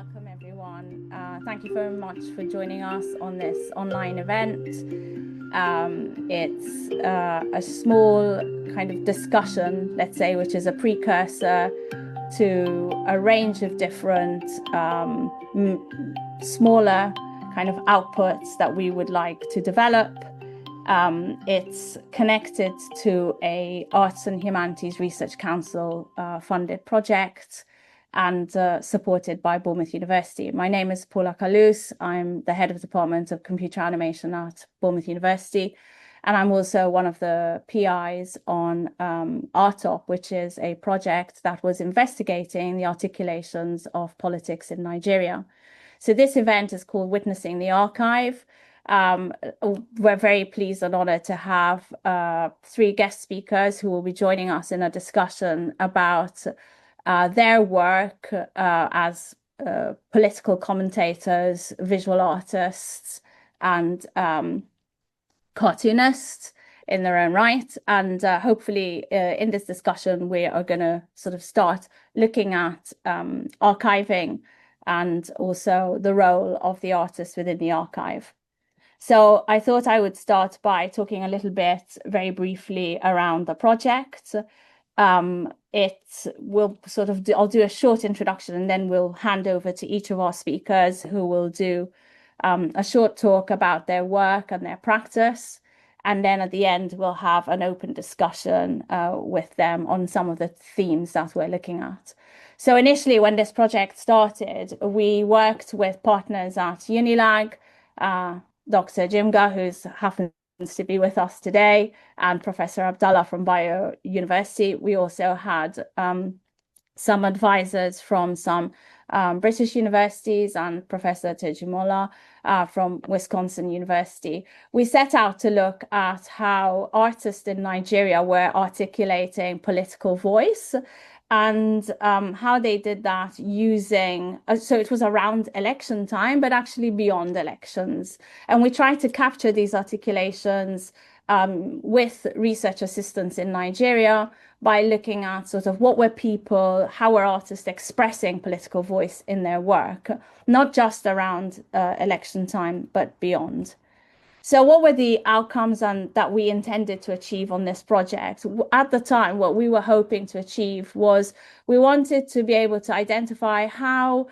Welcome, everyone. Thank you very much for joining us on this online event. It's a small kind of discussion, let's say, which is a precursor to a range of different smaller kind of outputs that we would like to develop. It's connected to a Arts and Humanities Research Council funded project and supported by Bournemouth University. My name is Paula Kalous. I'm the head of the Department of Computer Animation at Bournemouth University. And I'm also one of the PIs on ArtoP, which is a project that was investigating the articulations of politics in Nigeria. So this event is called Witnessing the Archive. We're very pleased and honored to have 3 guest speakers who will be joining us in a discussion about their work as political commentators, visual artists, and cartoonists in their own right. And hopefully in this discussion, we are going to sort of start looking at archiving and also the role of the artist within the archive. So I thought I would start by talking a little bit very briefly around the project. It will sort of I'll do a short introduction and then we'll hand over to each of our speakers who will do a short talk about their work and their practice. And then at the end, we'll have an open discussion with them on some of the themes that we're looking at. So initially, when this project started, we worked with partners at UNILAG, Dr. Jimga, who happens to be with us today, and Professor Abdallah from Bio University. We also had some advisors from some British universities and Professor Tejimola from Wisconsin University. We set out to look at how artists in Nigeria were articulating political voice and how they did that using, so it was around election time, but actually beyond elections. And we tried to capture these articulations with research assistants in Nigeria by looking at sort of what were people, how were artists expressing political voice in their work, not just around election time, but beyond. So what were the outcomes that we intended to achieve on this project? At the time, what we were hoping to achieve was we wanted to be able to identify how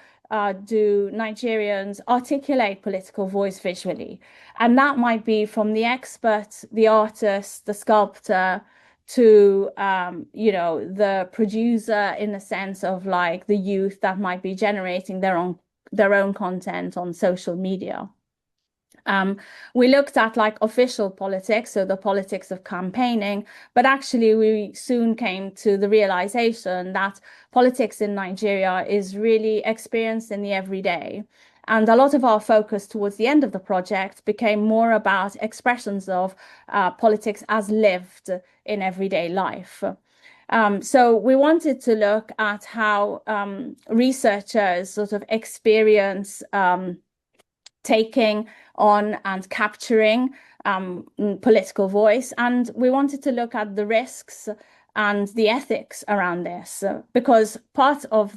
do Nigerians articulate political voice visually? And that might be from the expert, the artist, the sculptor, to the producer, in the sense of like the youth that might be generating their own content on social media. We looked at like official politics, so the politics of campaigning, but actually we soon came to the realization that politics in Nigeria is really experienced in the everyday. And a lot of our focus towards the end of the project became more about expressions of politics as lived in everyday life. So we wanted to look at how researchers sort of experience taking on and capturing political voice. And we wanted to look at the risks and the ethics around this, because one of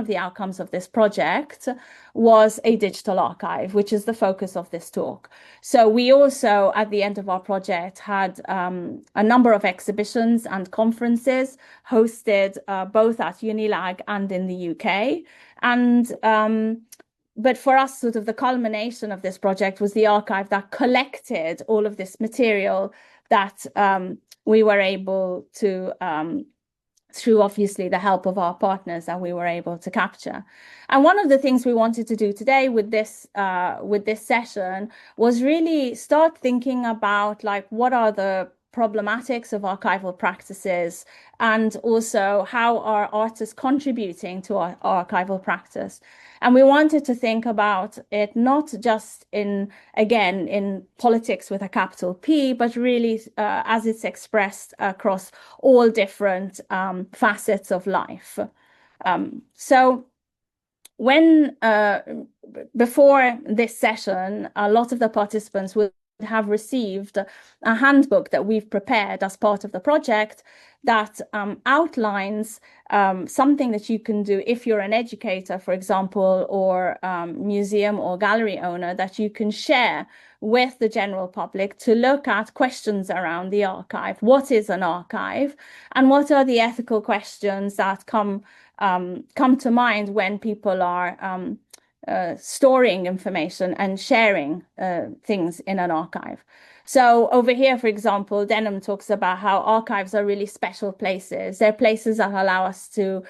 the outcomes of this project was a digital archive, which is the focus of this talk. So we also, at the end of our project, had a number of exhibitions and conferences hosted both at UNILAG and in the UK. And but for us, sort of the culmination of this project was the archive that collected all of this material that we were able to, through obviously the help of our partners, that we were able to capture. And one of the things we wanted to do today with this session was really start thinking about like what are the problematics of archival practices, and also how are artists contributing to our archival practice. And we wanted to think about it not just in politics with a capital P, but really as it's expressed across all different facets of life. So when before this session, a lot of the participants will have received a handbook that we've prepared as part of the project that outlines something that you can do if you're an educator, for example, or museum or gallery owner, that you can share with the general public to look at questions around the archive. What is an archive, and what are the ethical questions that come to mind when people are storing information and sharing things in an archive. So over here, for example, Denham talks about how archives are really special places. They're places that allow us to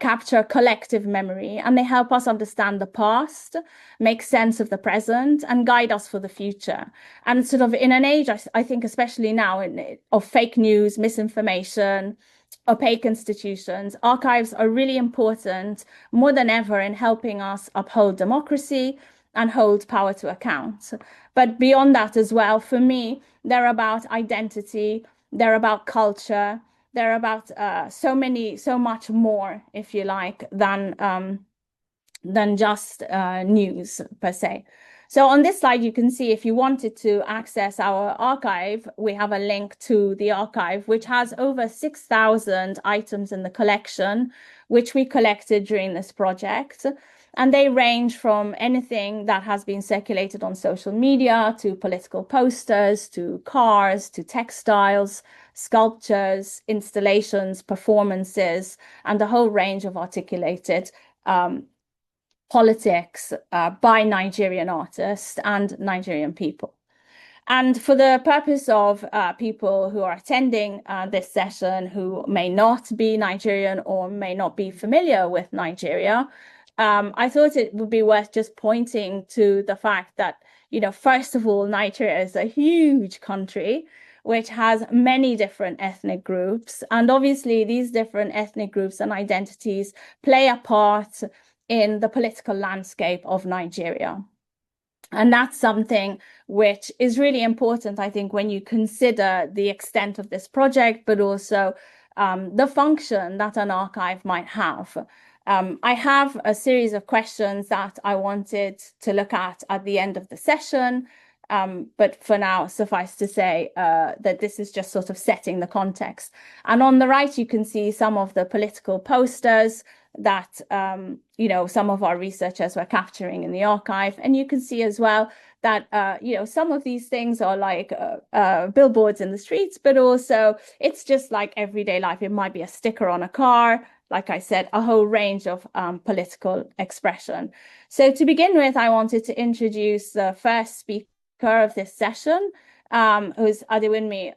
capture collective memory, and they help us understand the past, make sense of the present, and guide us for the future. And sort of in an age, I think, especially now, of fake news, misinformation, opaque institutions, archives are really important more than ever in helping us uphold democracy and hold power to account. But beyond that as well, for me, they're about identity, they're about culture, they're about so much more, if you like, than just news per se. So on this slide, you can see if you wanted to access our archive, we have a link to the archive, which has over 6,000 items in the collection, which we collected during this project. And they range from anything that has been circulated on social media to political posters, to cars, to textiles, sculptures, installations, performances, and a whole range of articulated politics by Nigerian artists and Nigerian people. And for the purpose of people who are attending this session who may not be Nigerian or may not be familiar with Nigeria, I thought it would be worth just pointing to the fact that, first of all, Nigeria is a huge country which has many different ethnic groups. And obviously, these different ethnic groups and identities play a part in the political landscape of Nigeria. And that's something which is really important, I think, when you consider the extent of this project, but also the function that an archive might have. I have a series of questions that I wanted to look at the end of the session. But for now, suffice to say that this is just sort of setting the context. And on the right, you can see some of the political posters that some of our researchers were capturing in the archive. And you can see as well that some of these things are like billboards in the streets, but also it's just like everyday life. It might be a sticker on a car, like I said, a whole range of political expression. So to begin with, I wanted to introduce the first speaker of this session, who's Ademwunmi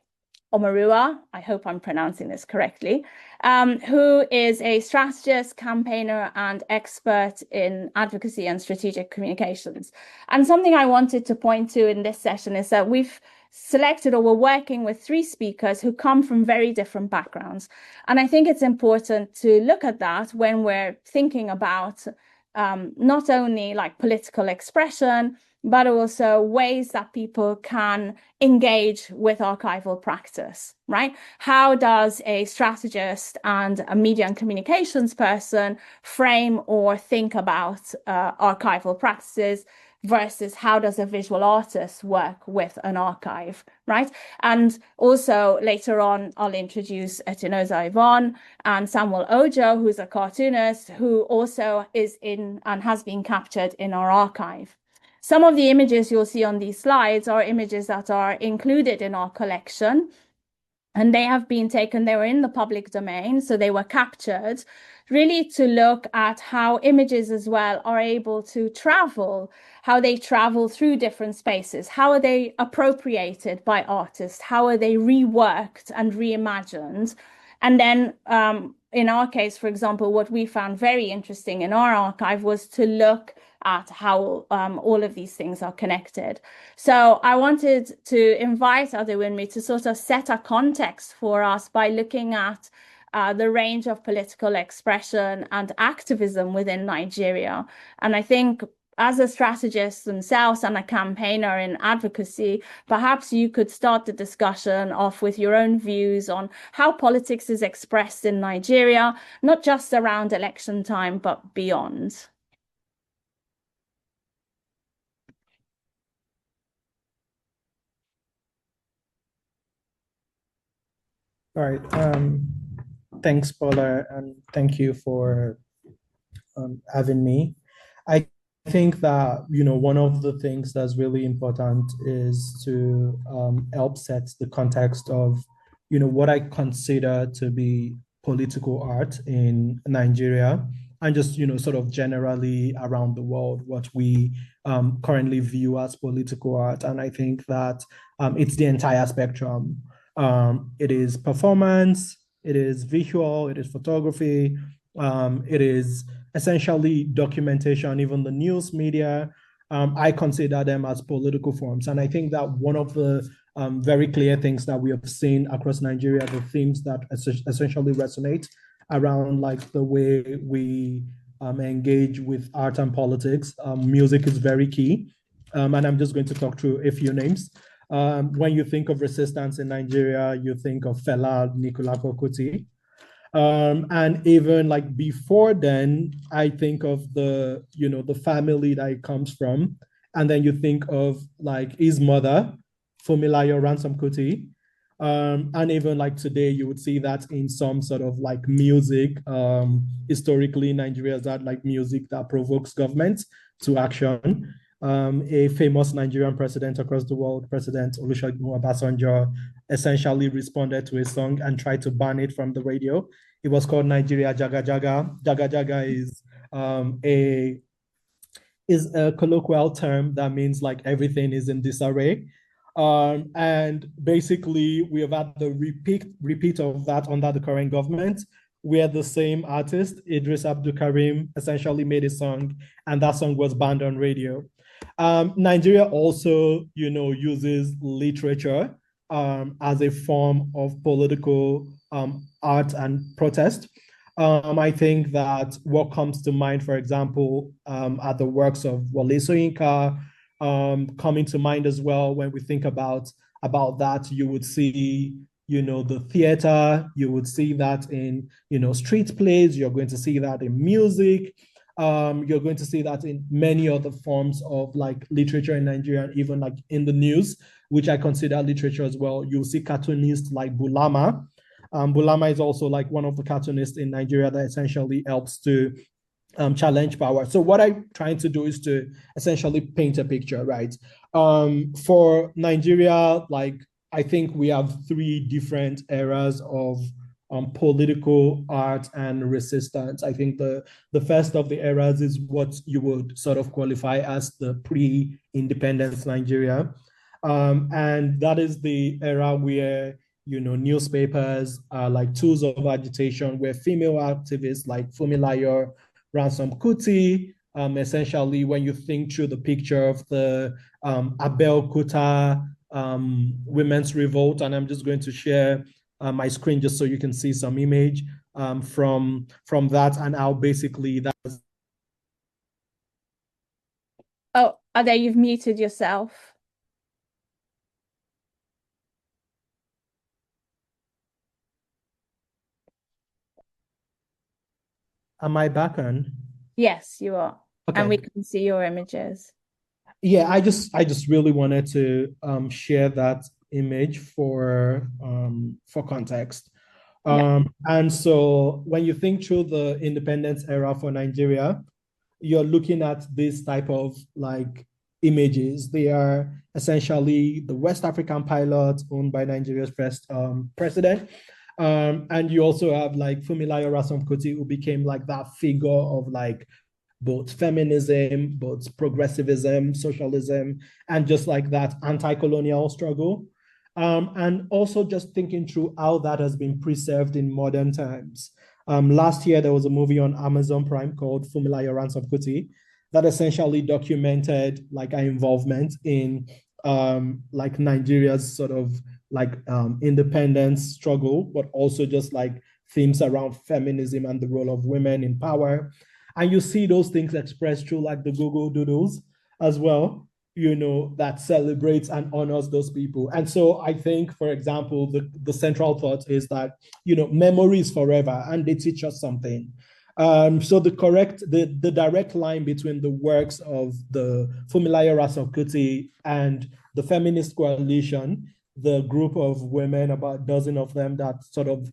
Emoruwa, I hope I'm pronouncing this correctly, who is a strategist, campaigner, and expert in advocacy and strategic communications. And something I wanted to point to in this session is that we've selected, or we're working with, 3 speakers who come from very different backgrounds. And I think it's important to look at that when we're thinking about not only like political expression, but also ways that people can engage with archival practice, right? How does a strategist and a media and communications person frame or think about archival practices versus how does a visual artist work with an archive, right? And also later on, I'll introduce Etinosa Yvonne and Samuel Ojo, who's a cartoonist who also is in and has been captured in our archive. Some of the images you'll see on these slides are images that are included in our collection, and they have been taken, they were in the public domain, so they were captured, really to look at how images as well are able to travel, how they travel through different spaces, how are they appropriated by artists, how are they reworked and reimagined. And then in our case, for example, what we found very interesting in our archive was to look at how all of these things are connected. So I wanted to invite Ademwunmi to sort of set a context for us by looking at the range of political expression and activism within Nigeria. And I think as a strategist themselves and a campaigner in advocacy, perhaps you could start the discussion off with your own views on how politics is expressed in Nigeria, not just around election time, but beyond. All right. Thanks, Paula, and thank you for having me. I think that, one of the things that's really important is to help set the context of, what I consider to be political art in Nigeria and just, sort of generally around the world, what we currently view as political art. And I think that it's the entire spectrum. It is performance, it is visual, it is photography, it is essentially documentation, even the news media. I consider them as political forms. And I think that one of the very clear things that we have seen across Nigeria, the themes that essentially resonate around like the way we engage with art and politics. Music is very key. And I'm just going to talk through a few names. When you think of resistance in Nigeria, you think of Fela Nikolako Kuti. And even like before then, I think of the family that it comes from. And then you think of like his mother, Fumilayo Ransom Kuti. And even like today, you would see that in some sort of like music. Historically, Nigeria has had like music that provokes government to action. A famous Nigerian president across the world, President Olusegun Obasanjo, essentially responded to a song and tried to ban it from the radio. It was called Nigeria Jaga Jaga. Jaga Jaga is a colloquial term that means like everything is in disarray. And basically, we have had the repeat of that under the current government, where the same artist, Idris Abdul Karim, essentially made a song, and that song was banned on radio. Nigeria also, uses literature as a form of political art and protest. I think that what comes to mind, for example, are the works of Wole Soyinka, coming to mind as well when we think about that. You would see, the theater. You would see that in, street plays. You're going to see that in music. You're going to see that in many other forms of like literature in Nigeria, even like in the news, which I consider literature as well. You'll see cartoonists like Bulama. Bulama is also like one of the cartoonists in Nigeria that essentially helps to challenge power. So what I'm trying to do is to essentially paint a picture, right? For Nigeria, like I think we have three different eras of political art and resistance. I think the first of the eras is what you would sort of qualify as the pre-independence Nigeria. And that is the era where newspapers are like tools of agitation, where female activists like Fumilayo Ransom Kuti, essentially when you think through the picture of the Abel Kuta women's revolt, and I'm just going to share my screen just so you can see some image from that and how basically that. Oh, Ade, you've muted yourself. Am I back on? Yes, you are. And we Okay. can see your images. Yeah, I just really wanted to share that image for context. Yeah. And so when you think through the independence era for Nigeria, you're looking at this type of like images. They are essentially the West African pilot owned by Nigeria's first president. And you also have like Fumilayo Rasom Kuti, who became like that figure of like both feminism, both progressivism, socialism, and just like that anti-colonial struggle. And also just thinking through how that has been preserved in modern times. Last year, there was a movie on Amazon Prime called Fumilayo Ransom Kuti that essentially documented like our involvement in like Nigeria's sort of like independence struggle, but also just like themes around feminism and the role of women in power. And you see those things expressed through like the Google Doodles as well, that celebrates and honors those people. And so I think, for example, the central thought is that, memory is forever and they teach us something. So the direct line between the works of the Fumilayo Rasokuti and the feminist coalition the group of women, about a dozen of them, that sort of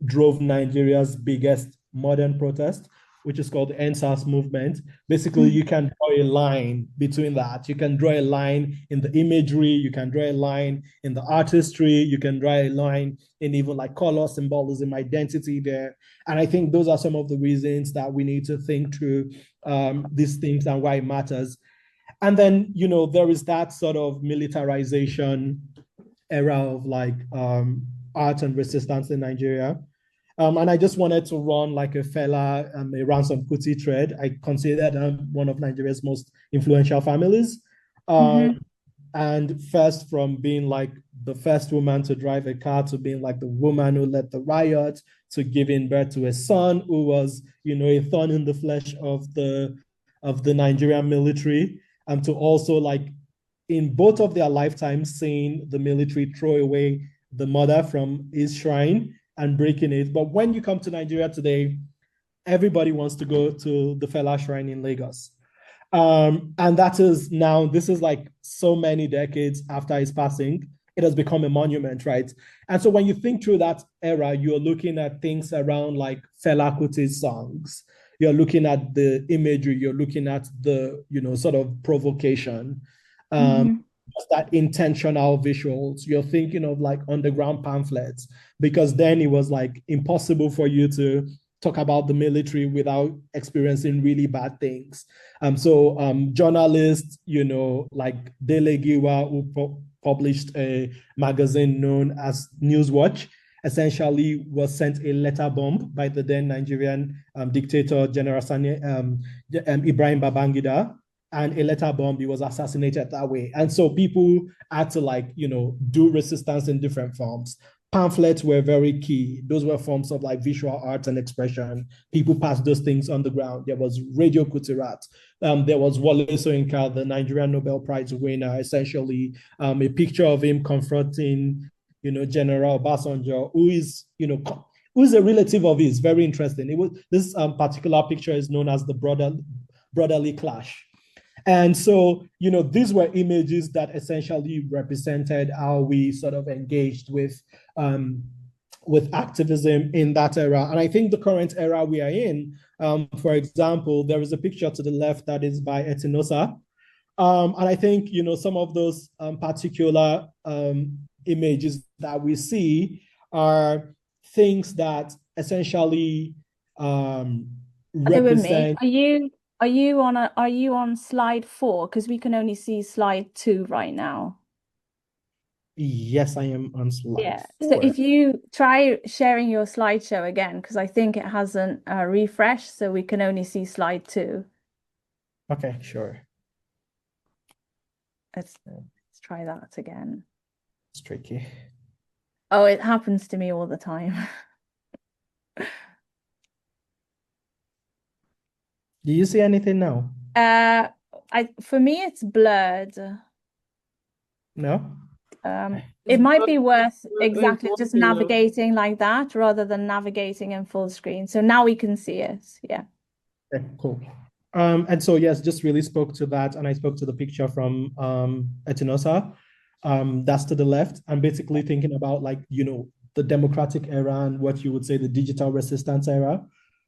drove Nigeria's biggest modern protest, which is called the NSAS movement. Basically, you can draw a line between that. You can draw a line in the imagery, you can draw a line in the artistry, you can draw a line in even like color, symbolism, identity there. And I think those are some of the reasons that we need to think through these things and why it matters. And then, you know, there is that sort of militarization era of like art and resistance in Nigeria. And I just wanted to run like a fella, a Ransom Kuti thread. I consider them one of Nigeria's most influential families. And first, from being like the first woman to drive a car, to being like the woman who led the riot, to giving birth to a son who was, you know, a thorn in the flesh of the Nigerian military, and to also like in both of their lifetimes seeing the military throw away the mother from his shrine and breaking it. But when you come to Nigeria today, everybody wants to go to the Fela shrine in Lagos. And that is now, this is like so many decades after his passing, it has become a monument, right? And so when you think through that era, you're looking at things around like Fela Kuti's songs. You're looking at the imagery, you're looking at the, you know, sort of provocation, that intentional visuals. You're thinking of like underground pamphlets, because then it was like impossible for you to talk about the military without experiencing really bad things. So journalists, you know, like Dele Giwa, who published a magazine known as Newswatch, essentially was sent a letter bomb by the then Nigerian dictator, General Sani, Ibrahim Babangida, and a letter bomb, he was assassinated that way. And so people had to like, you know, do resistance in different forms. Pamphlets were very key. Those were forms of like visual art and expression. People passed those things on the ground. There was Radio Kutirat. There was Wole Soyinka, the Nigerian Nobel Prize winner, essentially a picture of him confronting, you know, General Obasanjo, who is, you know, who is a relative of his. Very interesting. It was this particular picture is known as the brotherly clash. And so, you know, these were images that essentially represented how we sort of engaged with activism in that era. And I think the current era we are in, for example, there is a picture to the left that is by Etinosa. And I think, you know, some of those particular images that we see are things that essentially represent. Are you on slide 4? Because we can only see slide 2 right now. Yes, I am on slide 4. So if you try sharing your slideshow again, because I think it hasn't refreshed, so we can only see slide 2. Okay, sure. Let's try that again. It's tricky. Oh, it happens to me all the time. Do you see anything now? For me it's blurred. No? It might be worth exactly just navigating like that rather than navigating in full screen. So now we can see it. Yeah. Okay, cool. And so yes, just really spoke to that, and I spoke to the picture from Etinosa. That's to the left. I'm basically thinking about like, you know, the democratic era and what you would say the digital resistance era.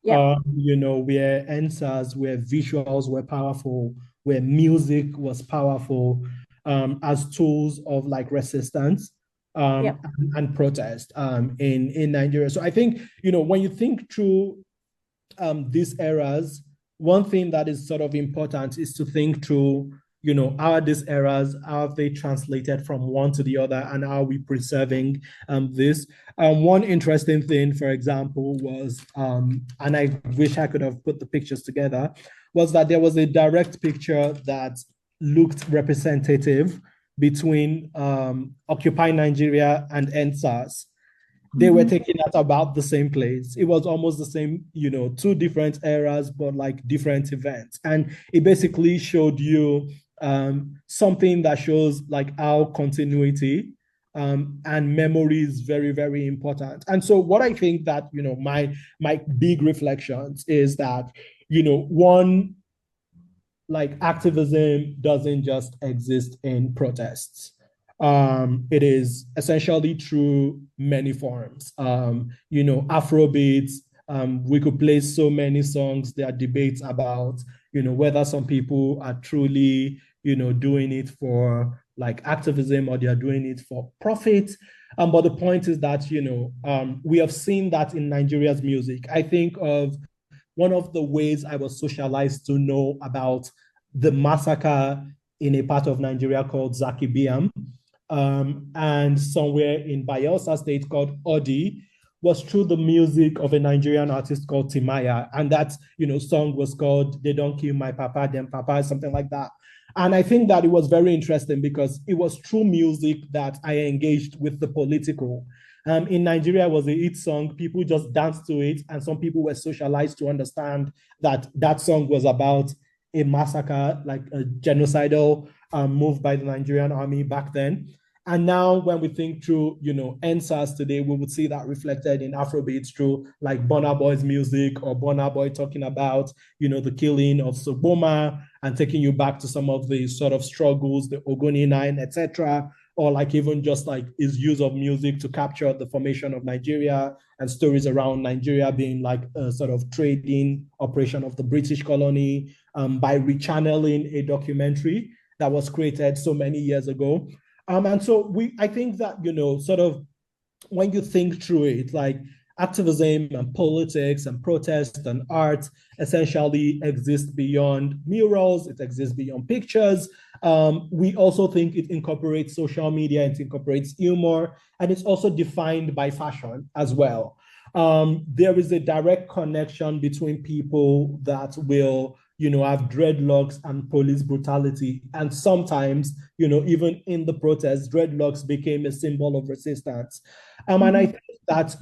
Yeah. You know, where answers, where visuals were powerful, where music was powerful, as tools of like resistance and protest in Nigeria. So I think, you know, when you think through these eras, one thing that is sort of important is to think through, you know, how are these eras, how have they translated from one to the other, and how are we preserving this? One interesting thing, for example, was, and I wish I could have put the pictures together, was that there was a direct picture that looked representative between Occupy Nigeria and NSAS. They were taken at about the same place. It was almost the same, you know, two different eras, but like different events. And it basically showed you something that shows like how continuity and memory is very, very important. And so what I think that, you know, my big reflections is that, you know, one, like activism doesn't just exist in protests. It is essentially through many forms. Afrobeats. We could play so many songs. There are debates about, whether some people are truly, doing it for like activism or they are doing it for profit. But the point is that, we have seen that in Nigeria's music. I think of one of the ways I was socialized to know about the massacre in a part of Nigeria called Zaki Biam, and somewhere in Bayelsa State called Odi, was through the music of a Nigerian artist called Timaya. And that, song was called They Don't Kill My Papa, Them Papa, something like that. And I think that it was very interesting because it was through music that I engaged with the political. In Nigeria, it was a hit song. People just danced to it, and some people were socialized to understand that that song was about a massacre, like a genocidal move by the Nigerian army back then. And now, when we think through, NSAS today, we would see that reflected in Afrobeats through like Burna Boy's music or Burna Boy talking about, the killing of Soboma and taking you back to some of the sort of struggles, the Ogoni Nine, etc. Or like even just like his use of music to capture the formation of Nigeria and stories around Nigeria being like a sort of trading operation of the British colony, by rechanneling a documentary that was created so many years ago. And so I think that, sort of when you think through it, like activism and politics and protest and art essentially exist beyond murals, it exists beyond pictures. We also think it incorporates social media, it incorporates humor, and it's also defined by fashion as well. There is a direct connection between people that will have dreadlocks and police brutality. And sometimes, even in the protests, dreadlocks became a symbol of resistance. And I think that,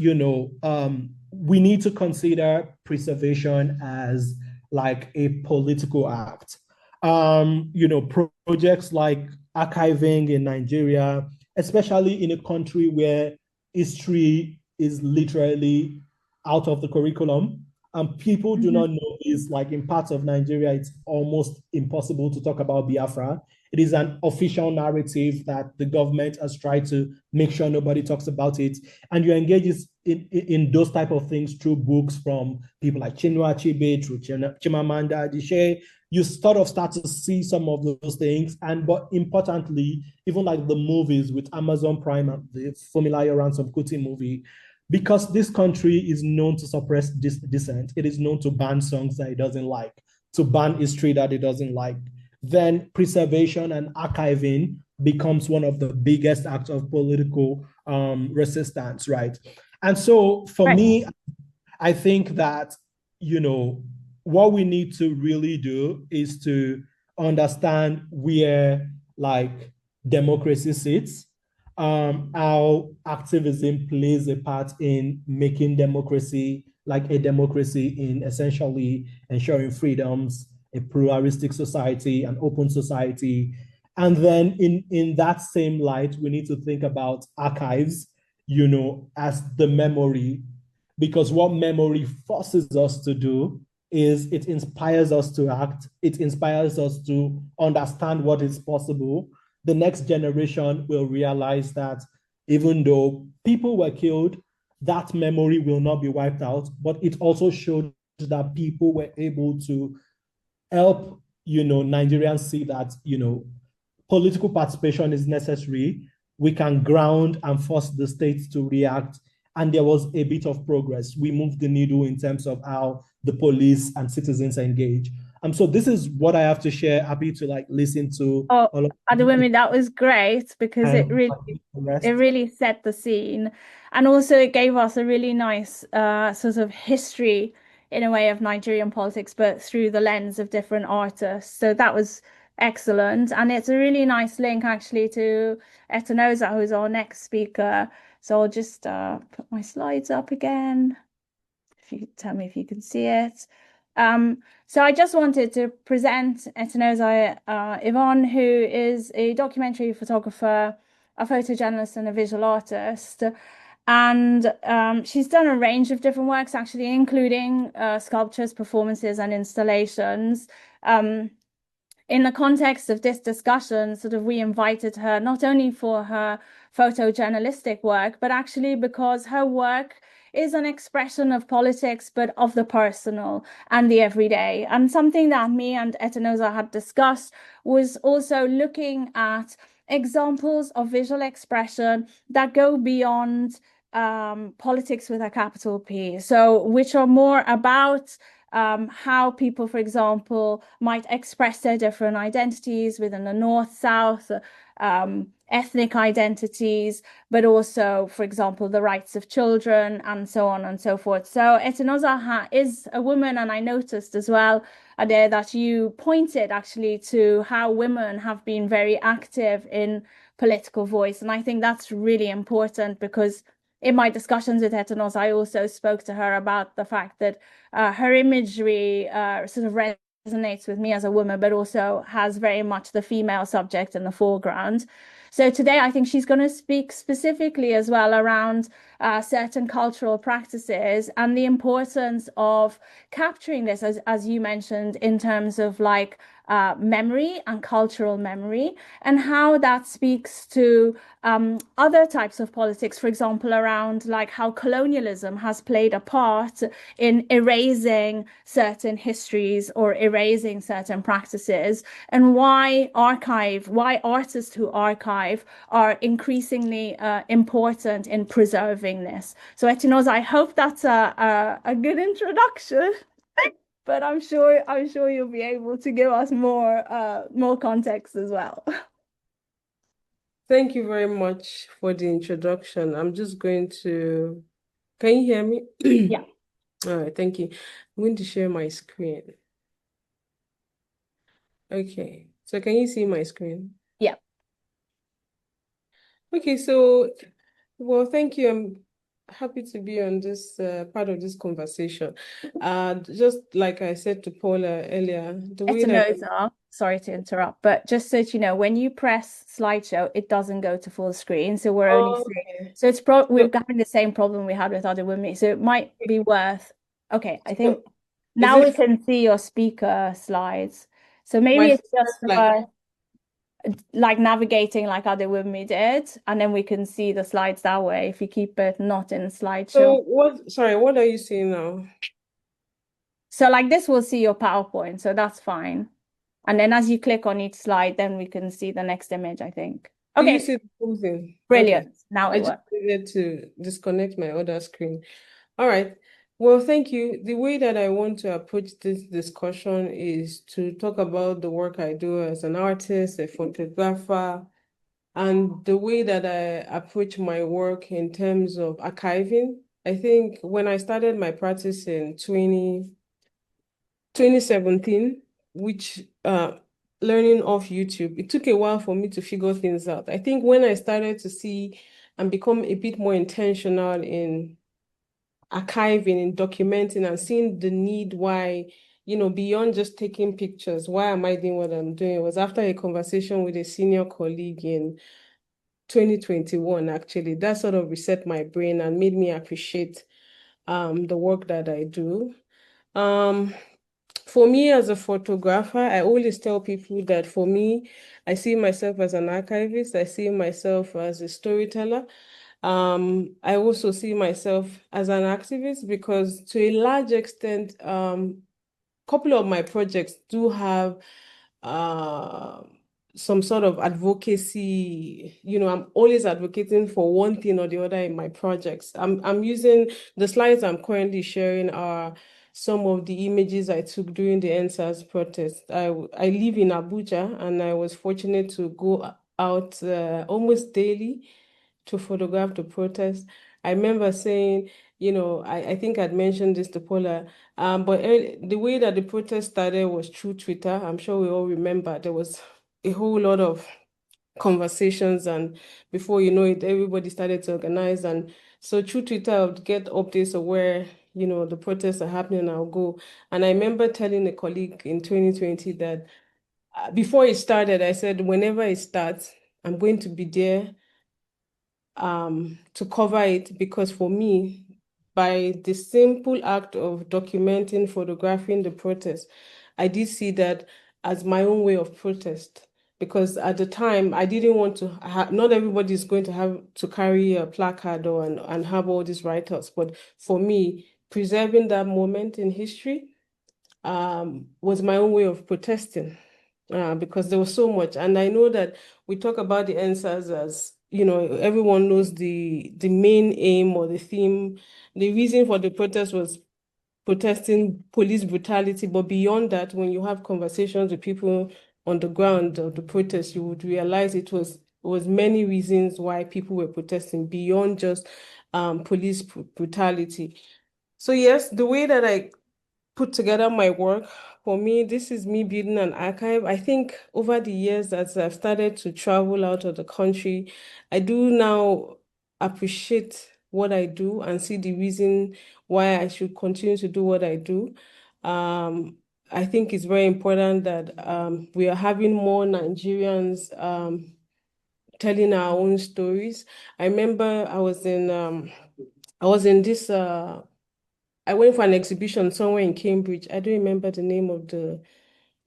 we need to consider preservation as like a political act. Projects like archiving in Nigeria, especially in a country where history is literally out of the curriculum, and people do not know this. Like in parts of Nigeria, it's almost impossible to talk about Biafra. It is an official narrative that the government has tried to make sure nobody talks about it. And you engage in those type of things through books from people like Chinua Achebe, through Chimamanda Adichie. You sort of start to see some of those things. But importantly, even like the movies with Amazon Prime and the Funmilayo Ransom Kuti movie, because this country is known to suppress dissent, it is known to ban songs that it doesn't like, to ban history that it doesn't like, then preservation and archiving becomes one of the biggest acts of political resistance, right? And so for me, I think that, what we need to really do is to understand where like democracy sits, how activism plays a part in making democracy like a democracy in essentially ensuring freedoms, a pluralistic society, an open society. And then in that same light, we need to think about archives, as the memory, because what memory forces us to do is it inspires us to act, it inspires us to understand what is possible. The next generation will realize that even though people were killed, that memory will not be wiped out, but it also showed that people were able to help, Nigerians see that, political participation is necessary. We can ground and force the state to react. And there was a bit of progress. We moved the needle in terms of how the police and citizens engage. So this is what I have to share. Happy to like listen to Oh, all of Ademwunmi, that was great because it really set the scene, and also it gave us a really nice sort of history in a way of Nigerian politics, but through the lens of different artists. So that was excellent, and it's a really nice link actually to Etinosa, who's our next speaker. So I'll just put my slides up again. If you could tell me if you can see it. So I just wanted to present Etinosa Yvonne, who is a documentary photographer, a photojournalist, and a visual artist. And she's done a range of different works, actually, including sculptures, performances, and installations. in the context of this discussion, sort of we invited her not only for her photojournalistic work, but actually because her work is an expression of politics, but of the personal and the everyday. And something that me and Etinosa had discussed was also looking at examples of visual expression that go beyond politics with a capital P. So, which are more about how people, for example, might express their different identities within the North, South, ethnic identities, but also, for example, the rights of children and so on and so forth. So Etinosa is a woman, and I noticed as well, Ade, that you pointed actually to how women have been very active in political voice. And I think that's really important because in my discussions with Etinosa, I also spoke to her about the fact that her imagery sort of resonates with me as a woman, but also has very much the female subject in the foreground. So today, I think she's going to speak specifically as well around certain cultural practices and the importance of capturing this, as you mentioned, in terms of like memory and cultural memory, and how that speaks to other types of politics, for example, around like how colonialism has played a part in erasing certain histories or erasing certain practices, and why artists who archive are increasingly important in preserving this. So, Etinosa, I hope that's a good introduction. But I'm sure you'll be able to give us more context as well. Thank you very much for the introduction. I'm just going to, can you hear me? Yeah. All right, thank you. I'm going to share my screen. Okay, so can you see my screen? Yeah. Okay, so, well, thank you. I'm happy to be on this part of this conversation. Just like I said to Paula earlier, the way that Etinosa, sorry to interrupt, but just so that you know, when you press slideshow, it doesn't go to full screen. So we're only seeing, okay. so we're having the same problem we had with Ademwunmi. So it might be worth, okay, I think So is now we it can see your speaker slides. So maybe my it's just like like navigating like Ademwunmi did, and then we can see the slides that way if you keep it not in slideshow. so what are you seeing now? So like this, we'll see your PowerPoint, so that's fine. And then as you click on each slide, then we can see the next image, I think. Do you Okay, see the whole thing? Okay. brilliant. Now I it just works. needed to disconnect my other screen. All right. Well, thank you. The way that I want to approach this discussion is to talk about the work I do as an artist, a photographer, and the way that I approach my work in terms of archiving. I think when I started my practice in 2017, which learning off YouTube, it took a while for me to figure things out. I think when I started to see and become a bit more intentional in archiving and documenting and seeing the need why, beyond just taking pictures, why am I doing what I'm doing? It was after a conversation with a senior colleague in 2021, actually. That sort of reset my brain and made me appreciate the work that I do. For me as a photographer, I always tell people that for me, I see myself as an archivist. I see myself as a storyteller. I also see myself as an activist because to a large extent, couple of my projects do have uh, some sort of advocacy. I'm always advocating for one thing or the other in my projects. I'm using the slides I'm currently sharing are some of the images I took during the NSAS protest. I live in Abuja and I was fortunate to go out almost daily to photograph the protest. I remember saying, I think I'd mentioned this to Paula, but the way that the protest started was through Twitter. I'm sure we all remember there was a whole lot of conversations, and before you know it, everybody started to organize. And so through Twitter, I would get updates of where, the protests are happening, I'll go. And I remember telling a colleague in 2020 that before it started, I said, whenever it starts, I'm going to be there to cover it because for me, by the simple act of documenting, photographing the protest, I did see that as my own way of protest. Because at the time, I didn't want to not everybody is going to have to carry a placard or and have all these write-ups. But for me, preserving that moment in history was my own way of protesting because there was so much. And I know that we talk about the answers as, everyone knows the main aim or the theme. The reason for the protest was protesting police brutality. But beyond that, when you have conversations with people on the ground of the protest, you would realize it was many reasons why people were protesting beyond just police brutality. So yes, the way that I put together my work, for me, this is me building an archive. I think over the years, as I've started to travel out of the country, I do now appreciate what I do and see the reason why I should continue to do what I do. I think it's very important that we are having more Nigerians telling our own stories. I remember I was in this I went for an exhibition somewhere in Cambridge. I don't remember the name of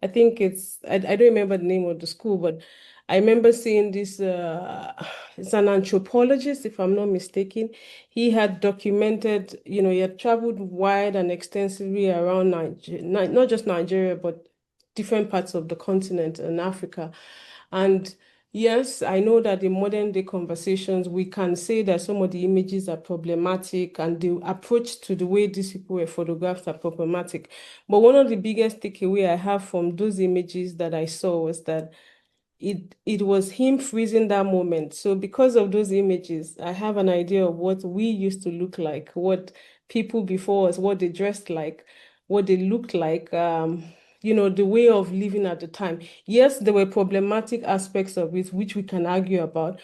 I think I don't remember the name of the school, but I remember seeing this, it's an anthropologist, if I'm not mistaken. He had documented, he had traveled wide and extensively around Nigeria, not just Nigeria, but different parts of the continent and Africa. And yes, I know that in modern day conversations, we can say that some of the images are problematic and the approach to the way these people were photographed are problematic. But one of the biggest takeaway I have from those images that I saw was that it was him freezing that moment. So because of those images, I have an idea of what we used to look like, what people before us, what they dressed like, what they looked like, the way of living at the time. Yes, there were problematic aspects of it, which we can argue about.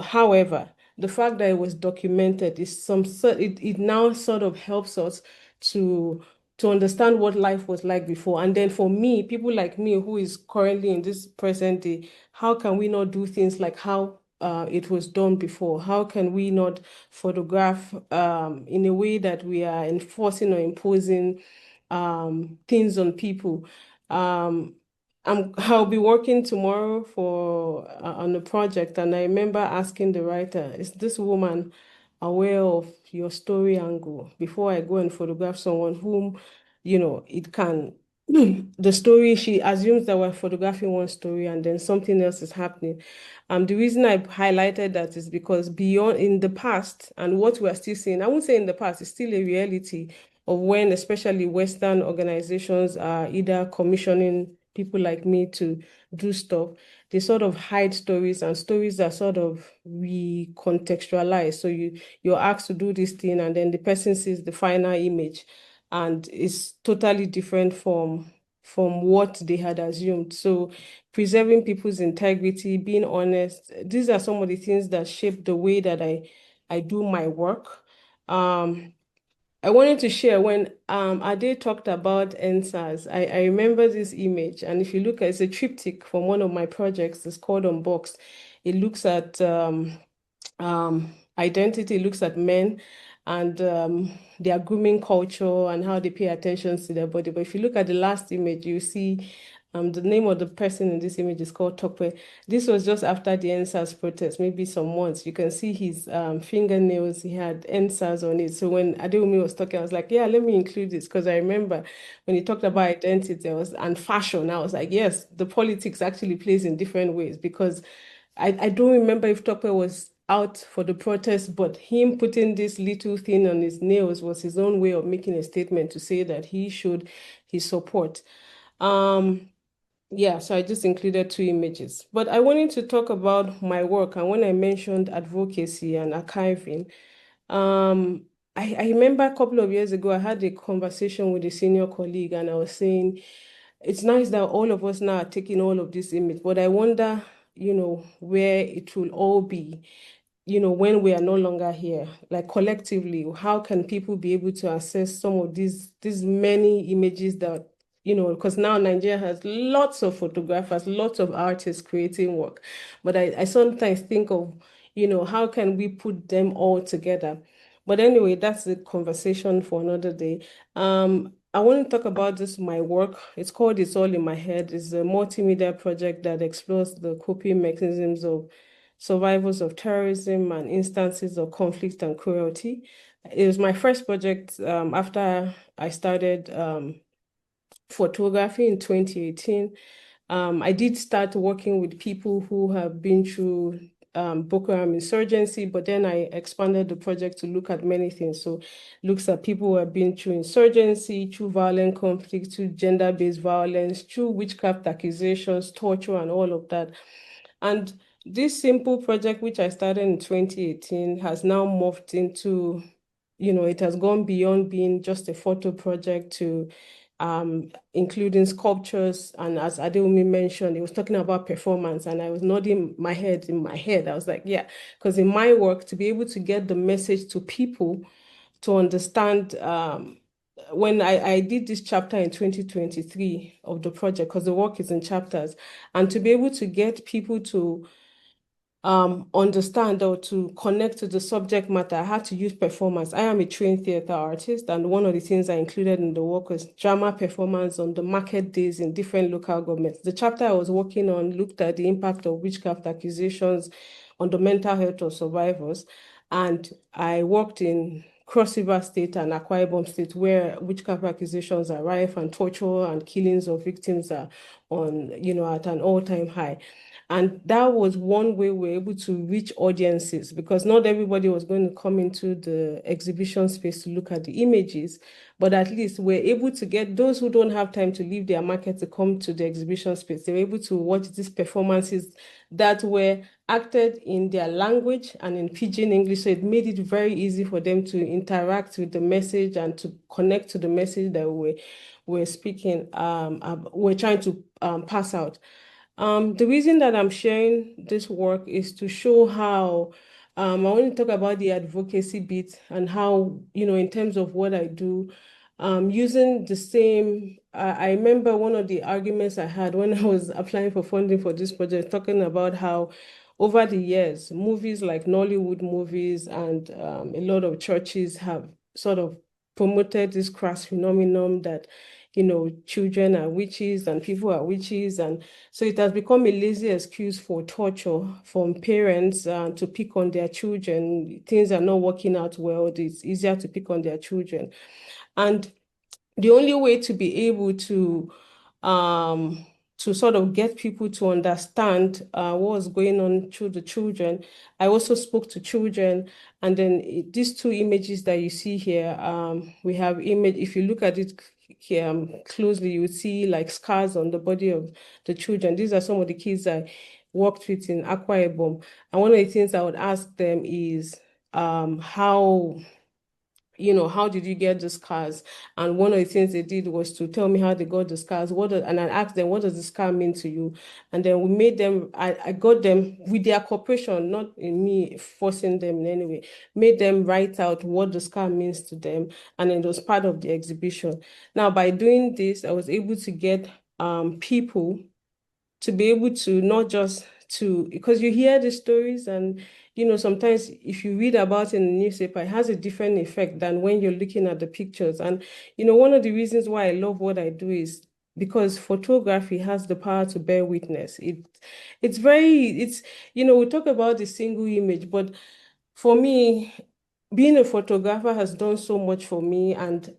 However, the fact that it was documented is it now sort of helps us to understand what life was like before. And then for me, people like me who is currently in this present day, how can we not do things like how it was done before? How can we not photograph in a way that we are enforcing or imposing things on people? I'll be working tomorrow on a project, and I remember asking the writer, "Is this woman aware of your story angle before I go and photograph someone whom, it can, the story, she assumes that we're photographing one story and then something else is happening." The reason I highlighted that is because beyond in the past and what we're still seeing, I won't say in the past, it's still a reality of when especially Western organizations are either commissioning people like me to do stuff, they sort of hide stories and stories are sort of recontextualized. So you're asked to do this thing and then the person sees the final image and it's totally different from what they had assumed. So preserving people's integrity, being honest, these are some of the things that shape the way that I do my work. I wanted to share when Ade talked about NSAS. I remember this image, and if you look at it's a triptych from one of my projects, it's called Unboxed. It looks at identity, it looks at men and their grooming culture and how they pay attention to their body. But if you look at the last image, you see the name of the person in this image is called Tope. This was just after the NSAS protest, maybe some months. You can see his fingernails, he had NSAS on it. So when Adewumi was talking, I was like, yeah, let me include this because I remember when he talked about identity and fashion, I was like, yes, the politics actually plays in different ways because I don't remember if Tope was out for the protest, but him putting this little thing on his nails was his own way of making a statement to say that he showed his support. Yeah, so I just included two images. But I wanted to talk about my work, and when I mentioned advocacy and archiving, I remember a couple of years ago, I had a conversation with a senior colleague, and I was saying, it's nice that all of us now are taking all of this image, but I wonder, where it will all be, when we are no longer here, like collectively, how can people be able to access some of these many images that, because now Nigeria has lots of photographers, lots of artists creating work. But I sometimes think of, how can we put them all together? But anyway, that's the conversation for another day. I want to talk about this, my work. It's called It's All in My Head. It's a multimedia project that explores the coping mechanisms of survivors of terrorism and instances of conflict and cruelty. It was my first project after I started photography in 2018. I did start working with people who have been through Boko Haram insurgency, but then I expanded the project to look at many things. So looks at people who have been through insurgency, through violent conflict, through gender-based violence, through witchcraft accusations, torture, and all of that. And this simple project, which I started in 2018, has now morphed into, it has gone beyond being just a photo project to including sculptures. And as Adewumi mentioned, he was talking about performance, and I was nodding my head in my head. I was like, yeah, because in my work, to be able to get the message to people to understand, when I did this chapter in 2023 of the project, because the work is in chapters, and to be able to get people to understand or to connect to the subject matter, I had to use performance. I am a trained theater artist, and one of the things I included in the work was drama performance on the market days in different local governments. The chapter I was working on looked at the impact of witchcraft accusations on the mental health of survivors, and I worked in Cross River State and Akwa Ibom State, where witchcraft accusations are rife and torture and killings of victims are on, at an all-time high. And that was one way we were able to reach audiences, because not everybody was going to come into the exhibition space to look at the images, but at least we're able to get those who don't have time to leave their market to come to the exhibition space. They were able to watch these performances that were acted in their language and in pidgin English. So it made it very easy for them to interact with the message and to connect to the message that we're speaking, we're trying to pass out. The reason that I'm sharing this work is to show how I want to talk about the advocacy bit and how, in terms of what I do, using the same, I remember one of the arguments I had when I was applying for funding for this project, talking about how over the years, movies like Nollywood movies and a lot of churches have sort of promoted this crass phenomenon that, children are witches and people are witches. And so it has become a lazy excuse for torture from parents to pick on their children. Things are not working out well. It's easier to pick on their children. And the only way to be able to sort of get people to understand what was going on through the children, I also spoke to children. And then these two images that you see here, we have image, if you look at it here closely, you would see like scars on the body of the children. These are some of the kids I worked with in Akwa Ibom. And one of the things I would ask them is how did you get the scars? And one of the things they did was to tell me how they got the scars. And I asked them, what does the scar mean to you? And then we made them, I got them with their cooperation, not in me forcing them in any way, made them write out what the scar means to them. And it was part of the exhibition. Now, by doing this, I was able to get people to be able to not just because you hear the stories and sometimes if you read about it in the newspaper, it has a different effect than when you're looking at the pictures. And one of the reasons why I love what I do is because photography has the power to bear witness. We talk about the single image, but for me, being a photographer has done so much for me, and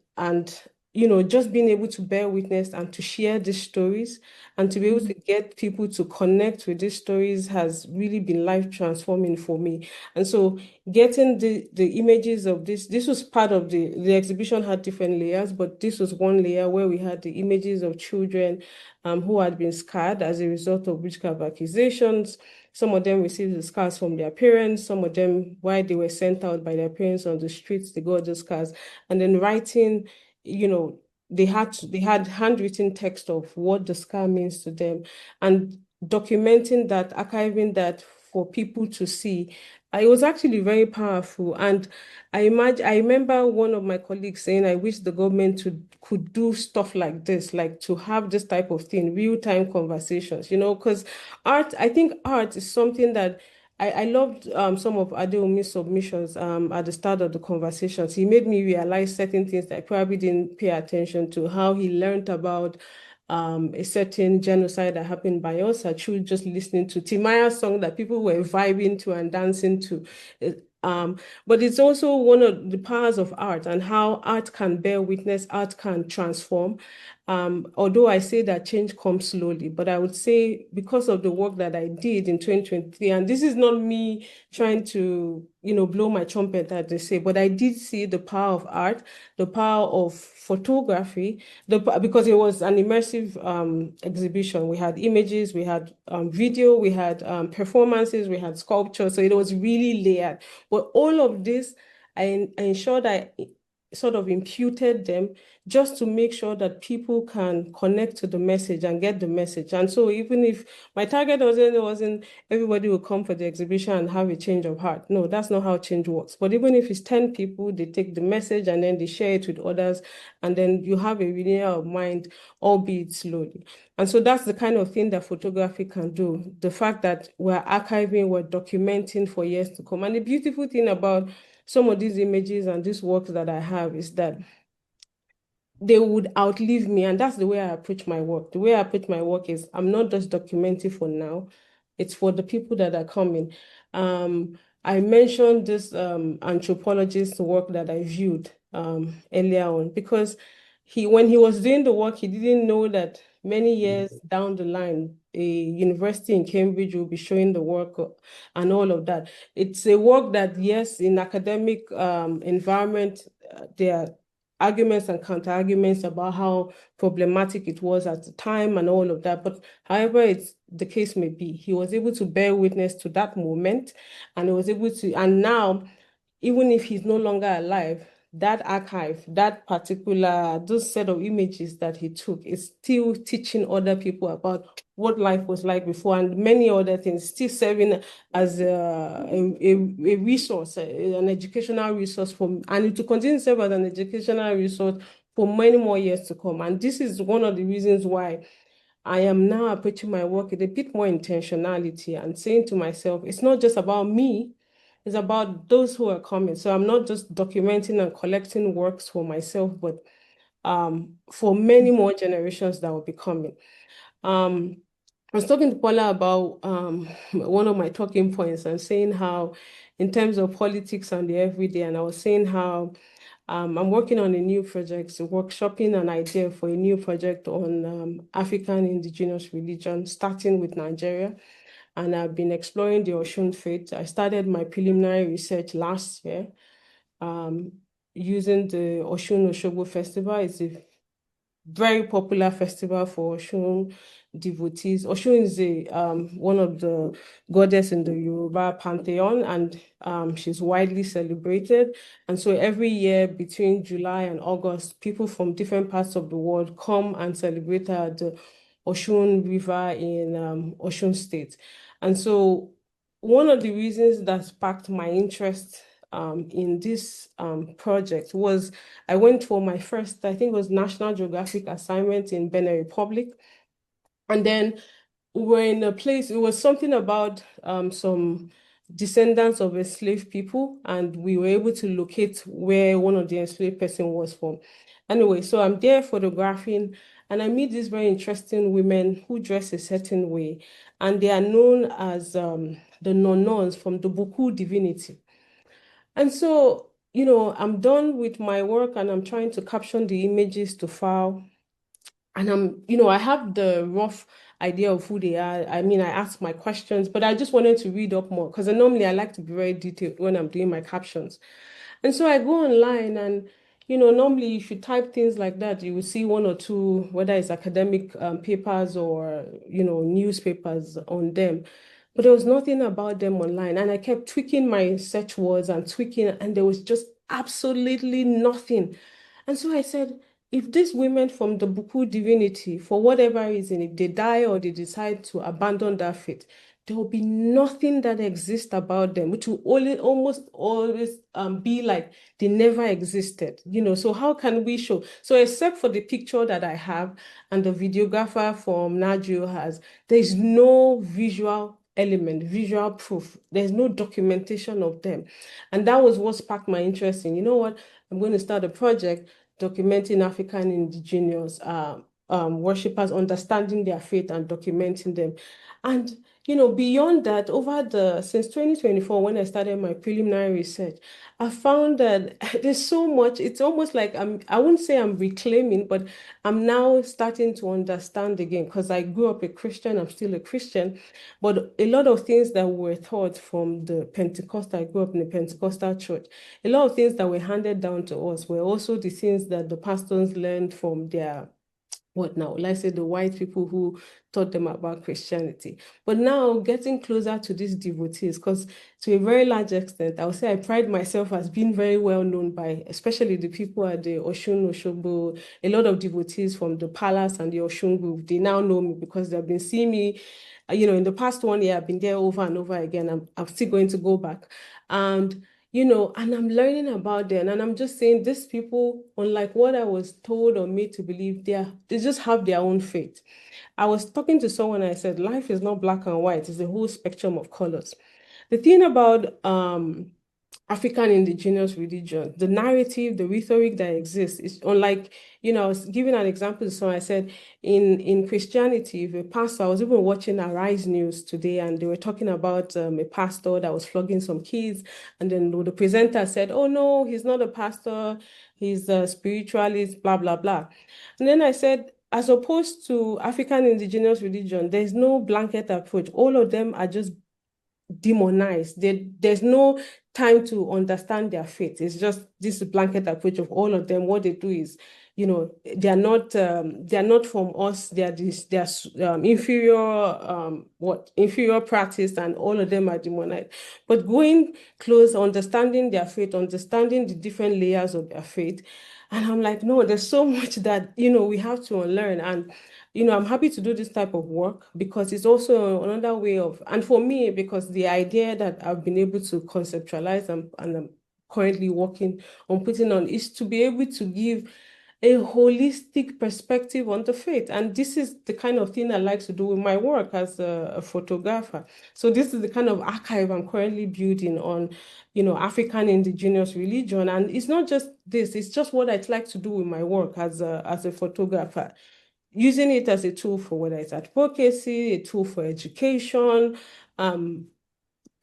just being able to bear witness and to share these stories and to be able to get people to connect with these stories has really been life transforming for me. And so getting the images of this was part of the exhibition had different layers, but this was one layer where we had the images of children who had been scarred as a result of witchcraft accusations. Some of them received the scars from their parents. Some of them, while they were sent out by their parents on the streets, they got the scars. And then writing, they had handwritten text of what the scar means to them, and documenting that, archiving that for people to see. It was actually very powerful. And I remember one of my colleagues saying, I wish the government could do stuff like this, like to have this type of thing, real-time conversations, because I think art is something that I loved some of Adewumi's submissions at the start of the conversations. He made me realize certain things that I probably didn't pay attention to, how he learned about a certain genocide that happened by us through just listening to Timaya's song that people were vibing to and dancing to. But it's also one of the powers of art and how art can bear witness, art can transform. Although I say that change comes slowly, but I would say because of the work that I did in 2023, and this is not me trying to, blow my trumpet, as they say, but I did see the power of art, the power of photography, because it was an immersive exhibition. We had images, we had video, we had performances, we had sculpture, so it was really layered. But all of this, I ensured I sort of imputed them just to make sure that people can connect to the message and get the message. And so even if my target wasn't everybody will come for the exhibition and have a change of heart. No, that's not how change works. But even if it's 10 people, they take the message and then they share it with others, and then you have a renewal of mind, albeit slowly. And so that's the kind of thing that photography can do. The fact that we're archiving, we're documenting for years to come. And the beautiful thing about some of these images and these works that I have is that they would outlive me. And that's the way I approach my work. The way I approach my work is I'm not just documenting for now. It's for the people that are coming. I mentioned this anthropologist's work that I viewed earlier on, because when he was doing the work, he didn't know that many years down the line, a university in Cambridge will be showing the work and all of that. It's a work that, yes, in academic environment, there are arguments and counter-arguments about how problematic it was at the time and all of that. But however it's the case may be, he was able to bear witness to that moment, and he was able to, and now, even if he's no longer alive, that archive, that particular, those set of images that he took is still teaching other people about what life was like before, and many other things, still serving as a resource, an educational resource and it will continue to serve as an educational resource for many more years to come. And this is one of the reasons why I am now approaching my work with a bit more intentionality and saying to myself, it's not just about me, it's about those who are coming. So I'm not just documenting and collecting works for myself, but for many more generations that will be coming. I was talking to Paula about one of my talking points and saying how, in terms of politics and the everyday, and I was saying how I'm working on a new project, so workshopping an idea for a new project on African indigenous religion, starting with Nigeria. And I've been exploring the Oshun faith. I started my preliminary research last year using the Oshun Osogbo Festival. It's a very popular festival for Oshun devotees. Oshun is one of the goddess in the Yoruba pantheon, and she's widely celebrated. And so every year between July and August, people from different parts of the world come and celebrate her at the Oshun River in Oshun State. And so one of the reasons that sparked my interest in this project was I went for my first, I think it was National Geographic assignment in Benin Republic. And then we were in a place, it was something about some descendants of enslaved people, and we were able to locate where one of the enslaved person was from. Anyway, so I'm there photographing, and I meet these very interesting women who dress a certain way, and they are known as the Nonons from the Buku divinity. And so, I'm done with my work and I'm trying to caption the images to file. And I have the rough idea of who they are. I mean, I ask my questions, but I just wanted to read up more because normally I like to be very detailed when I'm doing my captions. And so I go online and, normally if you type things like that, you will see one or two, whether it's academic papers or, newspapers on them. But there was nothing about them online. And I kept tweaking my search words and tweaking, and there was just absolutely nothing. And so I said, if these women from the Buku divinity, for whatever reason, if they die or they decide to abandon that faith, there will be nothing that exists about them, which will almost always be like they never existed, So how can we show? So except for the picture that I have and the videographer from Nagio has, there's no visual element, visual proof. There's no documentation of them. And that was what sparked my interest in, you know what, I'm going to start a project documenting African indigenous worshippers, understanding their faith and documenting them. And beyond that, since 2024, when I started my preliminary research, I found that there's so much. It's almost like I wouldn't say I'm reclaiming, but I'm now starting to understand again, because I grew up a Christian, I'm still a Christian, but a lot of things that were taught from the Pentecostal, I grew up in a Pentecostal church, a lot of things that were handed down to us were also the things that the pastors learned from their what now? Let's say the white people who taught them about Christianity. But now getting closer to these devotees, because to a very large extent, I would say I pride myself as being very well known by, especially the people at the Oshun Oshobo, a lot of devotees from the Palace and the Oshun group. They now know me because they've been seeing me, in the past 1 year, I've been there over and over again. I'm still going to go back. And and I'm learning about them. And I'm just saying these people, unlike what I was told or made to believe, they just have their own faith. I was talking to someone, I said, life is not black and white, it's a whole spectrum of colors. The thing about African indigenous religion, the narrative, the rhetoric that exists is unlike, I was giving an example. So I said in Christianity, if a pastor, I was even watching Arise News today, and they were talking about a pastor that was flogging some kids. And then the presenter said, oh no, he's not a pastor, he's a spiritualist, blah, blah, blah. And then I said, as opposed to African indigenous religion, there's no blanket approach. All of them are just demonized. There's no time to understand their faith. It's just this blanket approach of all of them. What they do is, they're not from us. They're inferior practice, and all of them are demonized. But going close, understanding their faith, understanding the different layers of their faith, and I'm like, no, there's so much that we have to unlearn. And I'm happy to do this type of work because it's also another way of, and for me, because the idea that I've been able to conceptualize and I'm currently working on putting on is to be able to give a holistic perspective on the faith. And this is the kind of thing I like to do with my work as a photographer. So this is the kind of archive I'm currently building on, African indigenous religion. And it's not just this, it's just what I'd like to do with my work as a photographer, using it as a tool for whether it's advocacy, a tool for education,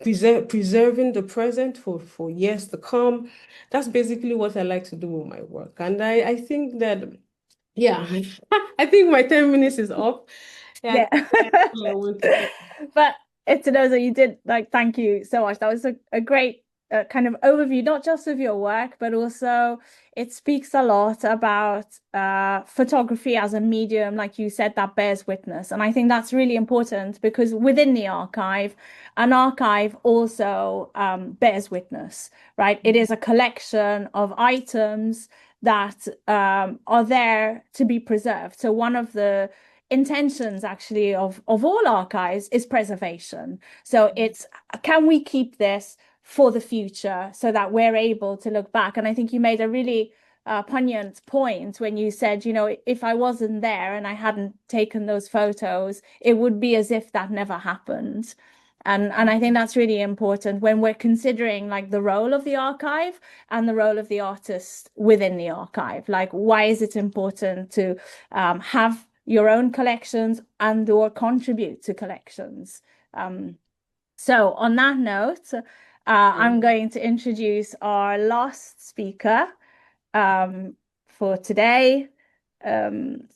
preserving the present for years to come. That's basically what I like to do with my work. And I think that, yeah, I think my 10 minutes is up. Yeah. But Etinosa, you did thank you so much. That was a great kind of overview, not just of your work, but also it speaks a lot about photography as a medium, like you said, that bears witness. And I think that's really important because within the archive, an archive also bears witness, right? It is a collection of items that are there to be preserved. So one of the intentions actually of all archives is preservation. So it's, can we keep this for the future so that we're able to look back? And I think you made a really poignant point when you said, if I wasn't there and I hadn't taken those photos, it would be as if that never happened. And I think that's really important when we're considering the role of the archive and the role of the artist within the archive. Why is it important to have your own collections and or contribute to collections? So on that note, I'm going to introduce our last speaker for today.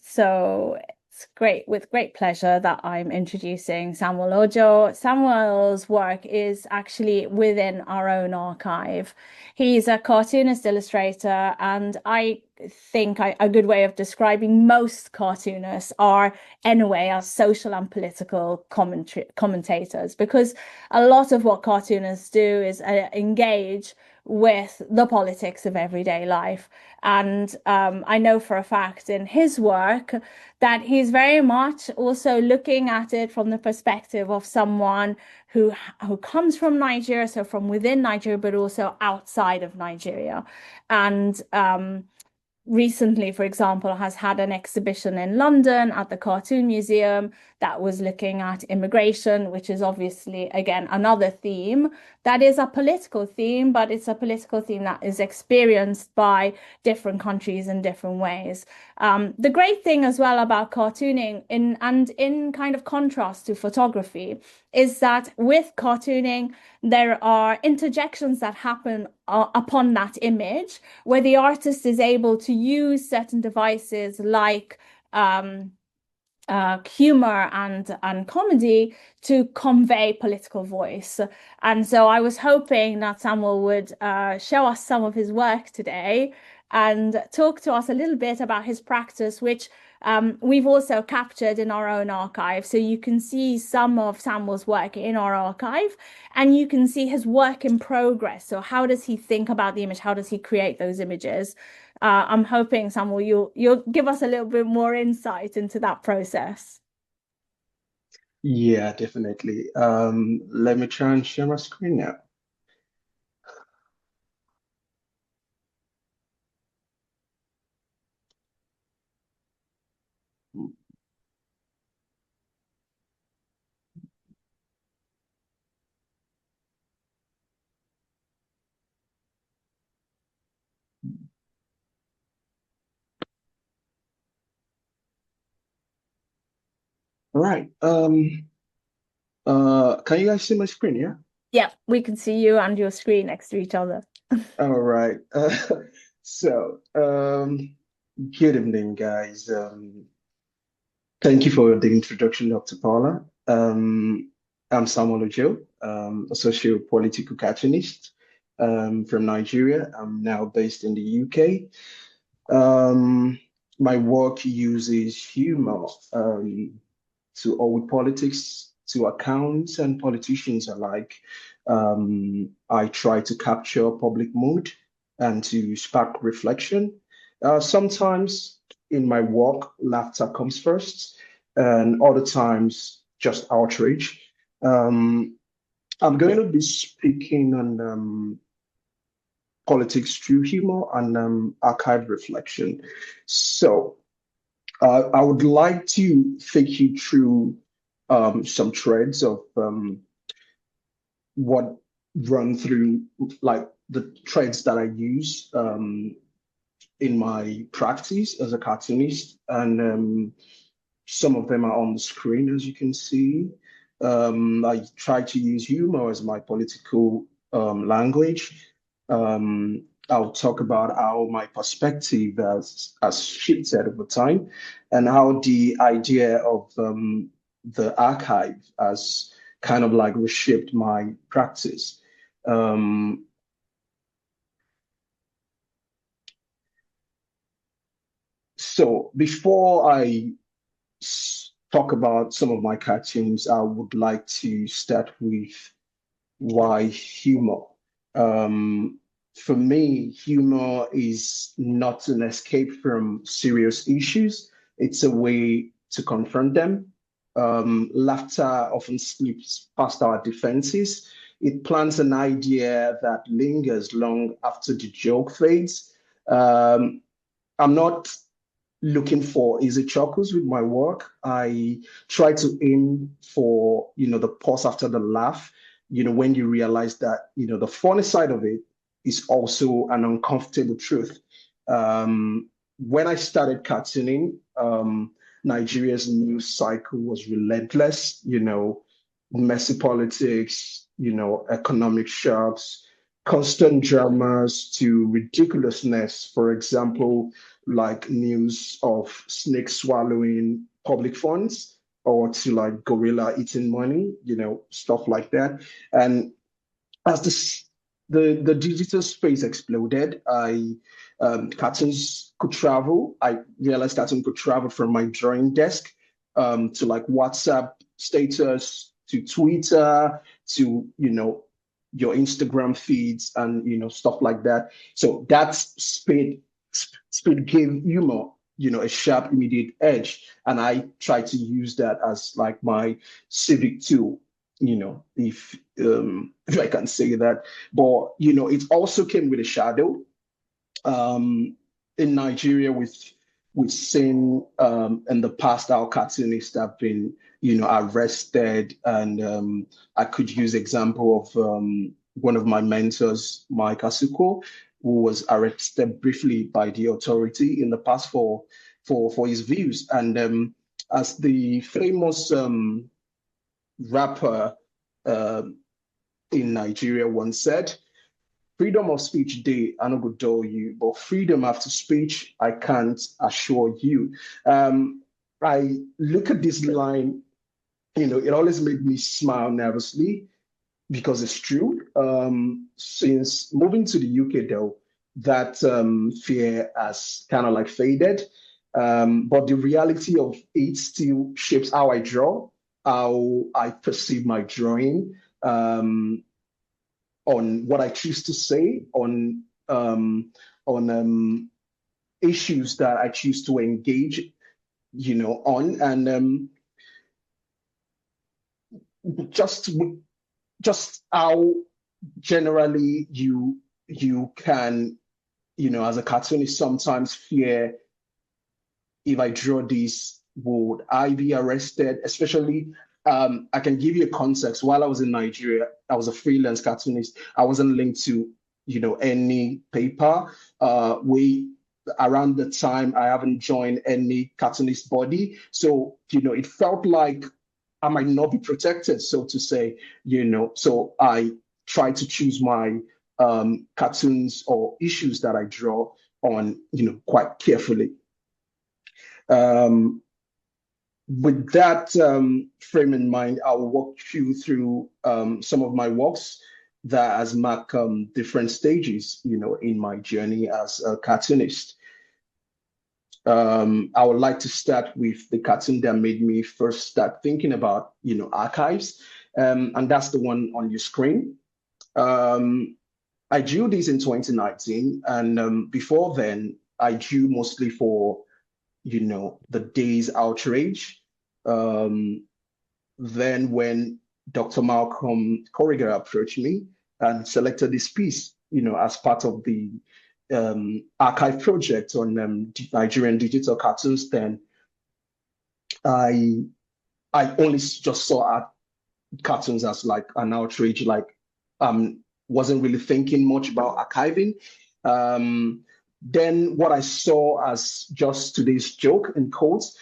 So it's with great pleasure that I'm introducing Samuel Ojo. Samuel's work is actually within our own archive. He's a cartoonist illustrator, and I think a good way of describing most cartoonists are anyway as social and political commentators, because a lot of what cartoonists do is engage with the politics of everyday life. And I know for a fact in his work that he's very much also looking at it from the perspective of someone who comes from Nigeria, so from within Nigeria, but also outside of Nigeria. And recently, for example, has had an exhibition in London at the Cartoon Museum that was looking at immigration, which is obviously, again, another theme that is a political theme, but it's a political theme that is experienced by different countries in different ways. The great thing as well about cartooning, in kind of contrast to photography, is that with cartooning, there are interjections that happen upon that image where the artist is able to use certain devices like humor and comedy to convey political voice. And so I was hoping that Samuel would show us some of his work today and talk to us a little bit about his practice, which we've also captured in our own archive. So you can see some of Samuel's work in our archive, and you can see his work in progress. So how does he think about the image? How does he create those images? I'm hoping, Samuel, you'll give us a little bit more insight into that process. Yeah, definitely. Let me try and share my screen now. All right. Can you guys see my screen? Yeah. Yeah, we can see you and your screen next to each other. All right. So, good evening, guys. Thank you for the introduction, Dr. Paula. I'm Samuel Ojo, a socio-political cartoonist from Nigeria. I'm now based in the UK. My work uses humor to hold politics to account and politicians alike. I try to capture public mood and to spark reflection. Sometimes in my work, laughter comes first, and other times just outrage. I'm going to be speaking on politics through humor and archive reflection. So I would like to take you through some threads of what run through, like the threads that I use in my practice as a cartoonist, and some of them are on the screen, as you can see. I try to use humor as my political language. I'll talk about how my perspective has shifted over time and how the idea of the archive has kind of like reshaped my practice. So before I talk about some of my cartoons, I would like to start with why humor. For me, humor is not an escape from serious issues. It's a way to confront them. Laughter often slips past our defenses. It plants an idea that lingers long after the joke fades. I'm not looking for easy chuckles with my work. I try to aim for, the pause after the laugh, when you realize that, the funny side of it is also an uncomfortable truth. When I started cartooning, Nigeria's news cycle was relentless, messy politics, economic shocks, constant dramas to ridiculousness. For example, like news of snakes swallowing public funds or to like gorilla eating money, stuff like that. And as the digital space exploded, cartoons could travel. I realized cartoon could travel from my drawing desk to like WhatsApp status to Twitter to your Instagram feeds and stuff like that. So that's speed gave humor a sharp immediate edge, and I try to use that as like my civic tool, if I can say that. But it also came with a shadow. in Nigeria, we've seen in the past how cartoonists have been, arrested, and I could use example of one of my mentors, Mike Asuko, who was arrested briefly by the authority in the past for his views. And as the famous rapper in Nigeria once said, freedom of speech day, I no go dull you, but freedom after speech, I can't assure you. I look at this line, it always made me smile nervously because it's true. Since moving to the UK, though, that fear has kind of like faded. But the reality of it still shapes how I draw, how I perceive my drawing, on what I choose to say, on issues that I choose to engage, on, and just how generally you can, as a cartoonist, sometimes fear, if I draw this, would I be arrested? Especially, I can give you a context. While I was in Nigeria, I was a freelance cartoonist. I wasn't linked to, any paper. Around the time, I haven't joined any cartoonist body. So, it felt like I might not be protected, so to say, So I try to choose my cartoons or issues that I draw on, quite carefully. With that frame in mind, I'll walk you through some of my works that has marked different stages, in my journey as a cartoonist. I would like to start with the cartoon that made me first start thinking about, archives, and that's the one on your screen. I drew this in 2019, and before then, I drew mostly for, the day's outrage. Then when Dr. Malcolm Corrigan approached me and selected this piece, as part of the archive project on Nigerian digital cartoons, then I only just saw cartoons as like an outrage, like wasn't really thinking much about archiving. Then what I saw as just today's joke in quotes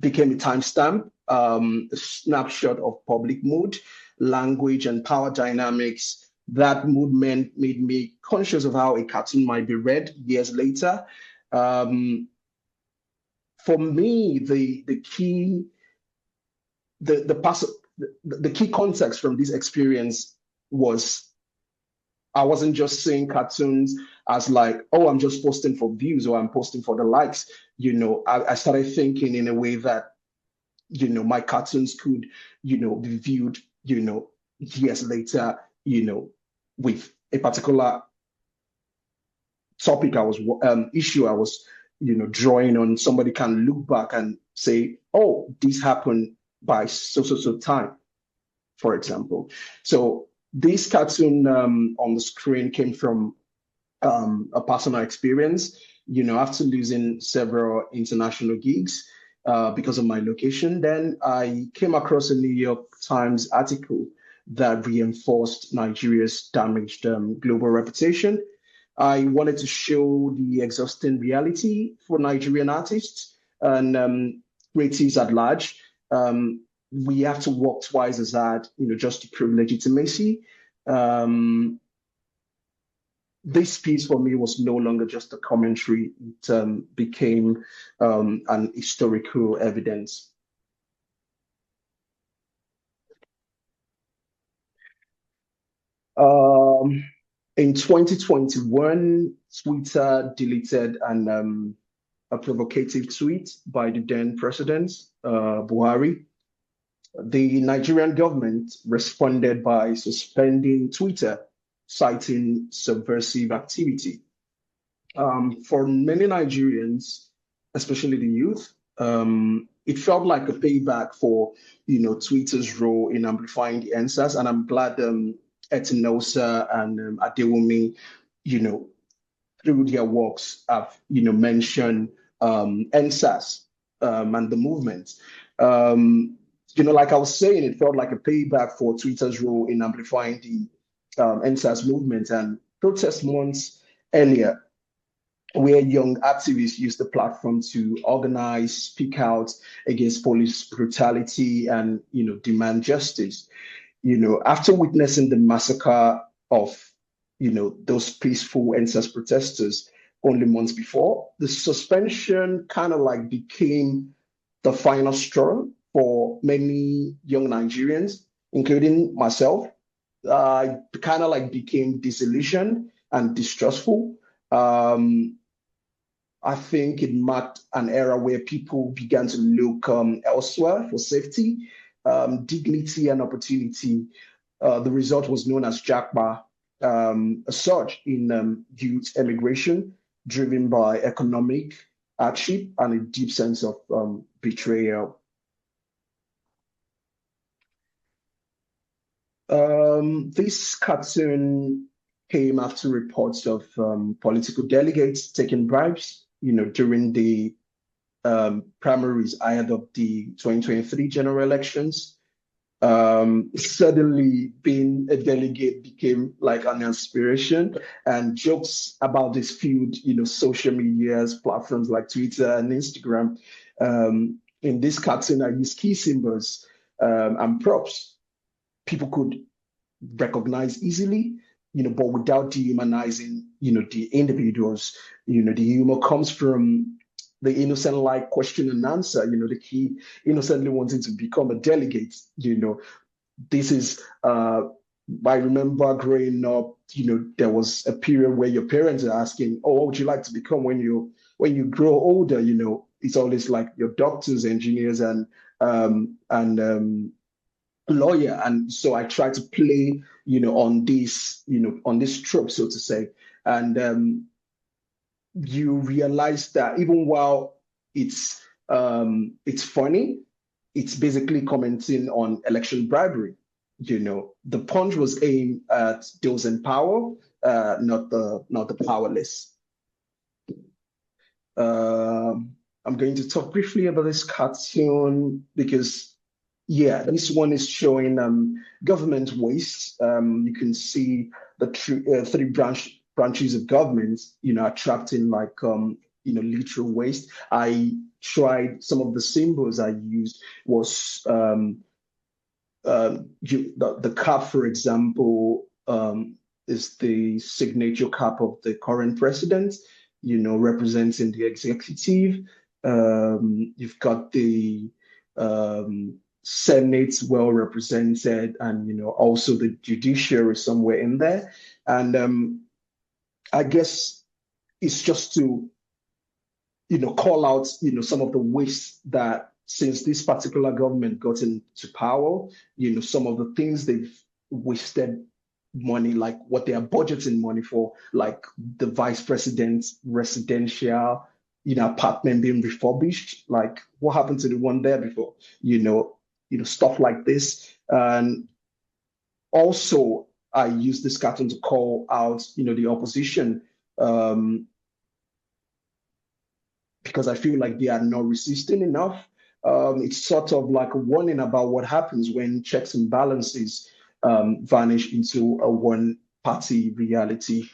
became a timestamp, a snapshot of public mood, language, and power dynamics. That movement made me conscious of how a cartoon might be read years later. For me, the key context from this experience was I wasn't just seeing cartoons as like, oh, I'm just posting for views or I'm posting for the likes. I started thinking in a way that, my cartoons could, be viewed, years later, with a particular topic issue I was, drawing on. Somebody can look back and say, oh, this happened by so time, for example. So this cartoon on the screen came from a personal experience. After losing several international gigs because of my location, then I came across a New York Times article that reinforced Nigeria's damaged global reputation. I wanted to show the exhausting reality for Nigerian artists and creatives at large. We have to work twice as hard, just to prove legitimacy. This piece for me was no longer just a commentary. It became an historical evidence. In 2021, Twitter deleted a provocative tweet by the then president, Buhari. The Nigerian government responded by suspending Twitter, citing subversive activity. For many Nigerians, especially the youth, it felt like a payback for, Twitter's role in amplifying the answers. And I'm glad Etinosa and Ademwunmi, through their works have, mentioned NSAS and the movement. Like I was saying, it felt like a payback for Twitter's role in amplifying the NSAS movement and protest months earlier, where young activists used the platform to organize, speak out against police brutality, and demand justice. After witnessing the massacre of those peaceful NSAS protesters only months before, the suspension kind of like became the final straw for many young Nigerians, including myself. I kind of like became disillusioned and distrustful. I think it marked an era where people began to look elsewhere for safety, dignity, and opportunity. The result was known as Japa, a surge in youth emigration driven by economic hardship and a deep sense of betrayal. This cartoon came after reports of political delegates taking bribes, during the primaries ahead of the 2023 general elections. Suddenly being a delegate became like an inspiration, and jokes about this field, social medias, platforms like Twitter and Instagram. In this cartoon, I use key symbols and props people could recognize easily, but without dehumanizing, the individuals. The humor comes from the innocent like question and answer, the key innocently wanting to become a delegate. This is, I remember growing up, there was a period where your parents are asking, oh, what would you like to become when you grow older? It's always like your doctors, engineers, and lawyer. And so I try to play, on this trope, so to say. And you realize that even while it's funny, it's basically commenting on election bribery. The punch was aimed at those in power, not the powerless. I'm going to talk briefly about this cartoon because, yeah, this one is showing government waste. You can see the three branches of government, attracting like literal waste. I tried some of the symbols I used was the cap, for example, is the signature cap of the current president, representing the executive. You've got the Senate well represented, and also the judiciary somewhere in there. And I guess it's just to call out some of the waste that since this particular government got into power, some of the things they've wasted money, like what they are budgeting money for, like the vice president's residential apartment being refurbished. Like what happened to the one there before? Stuff like this. And also I use this cartoon to call out the opposition, because I feel like they are not resisting enough. It's sort of like a warning about what happens when checks and balances vanish into a one-party reality.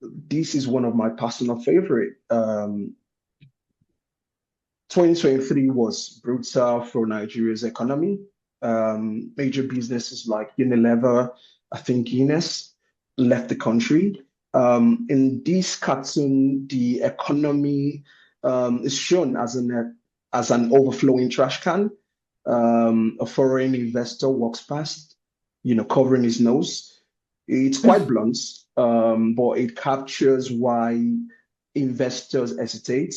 This is one of my personal favorite. 2023 was brutal for Nigeria's economy. Major businesses like Unilever, I think Guinness, left the country. In this cartoon, the economy is shown as an overflowing trash can. A foreign investor walks past, covering his nose. It's quite blunt, but it captures why investors hesitate,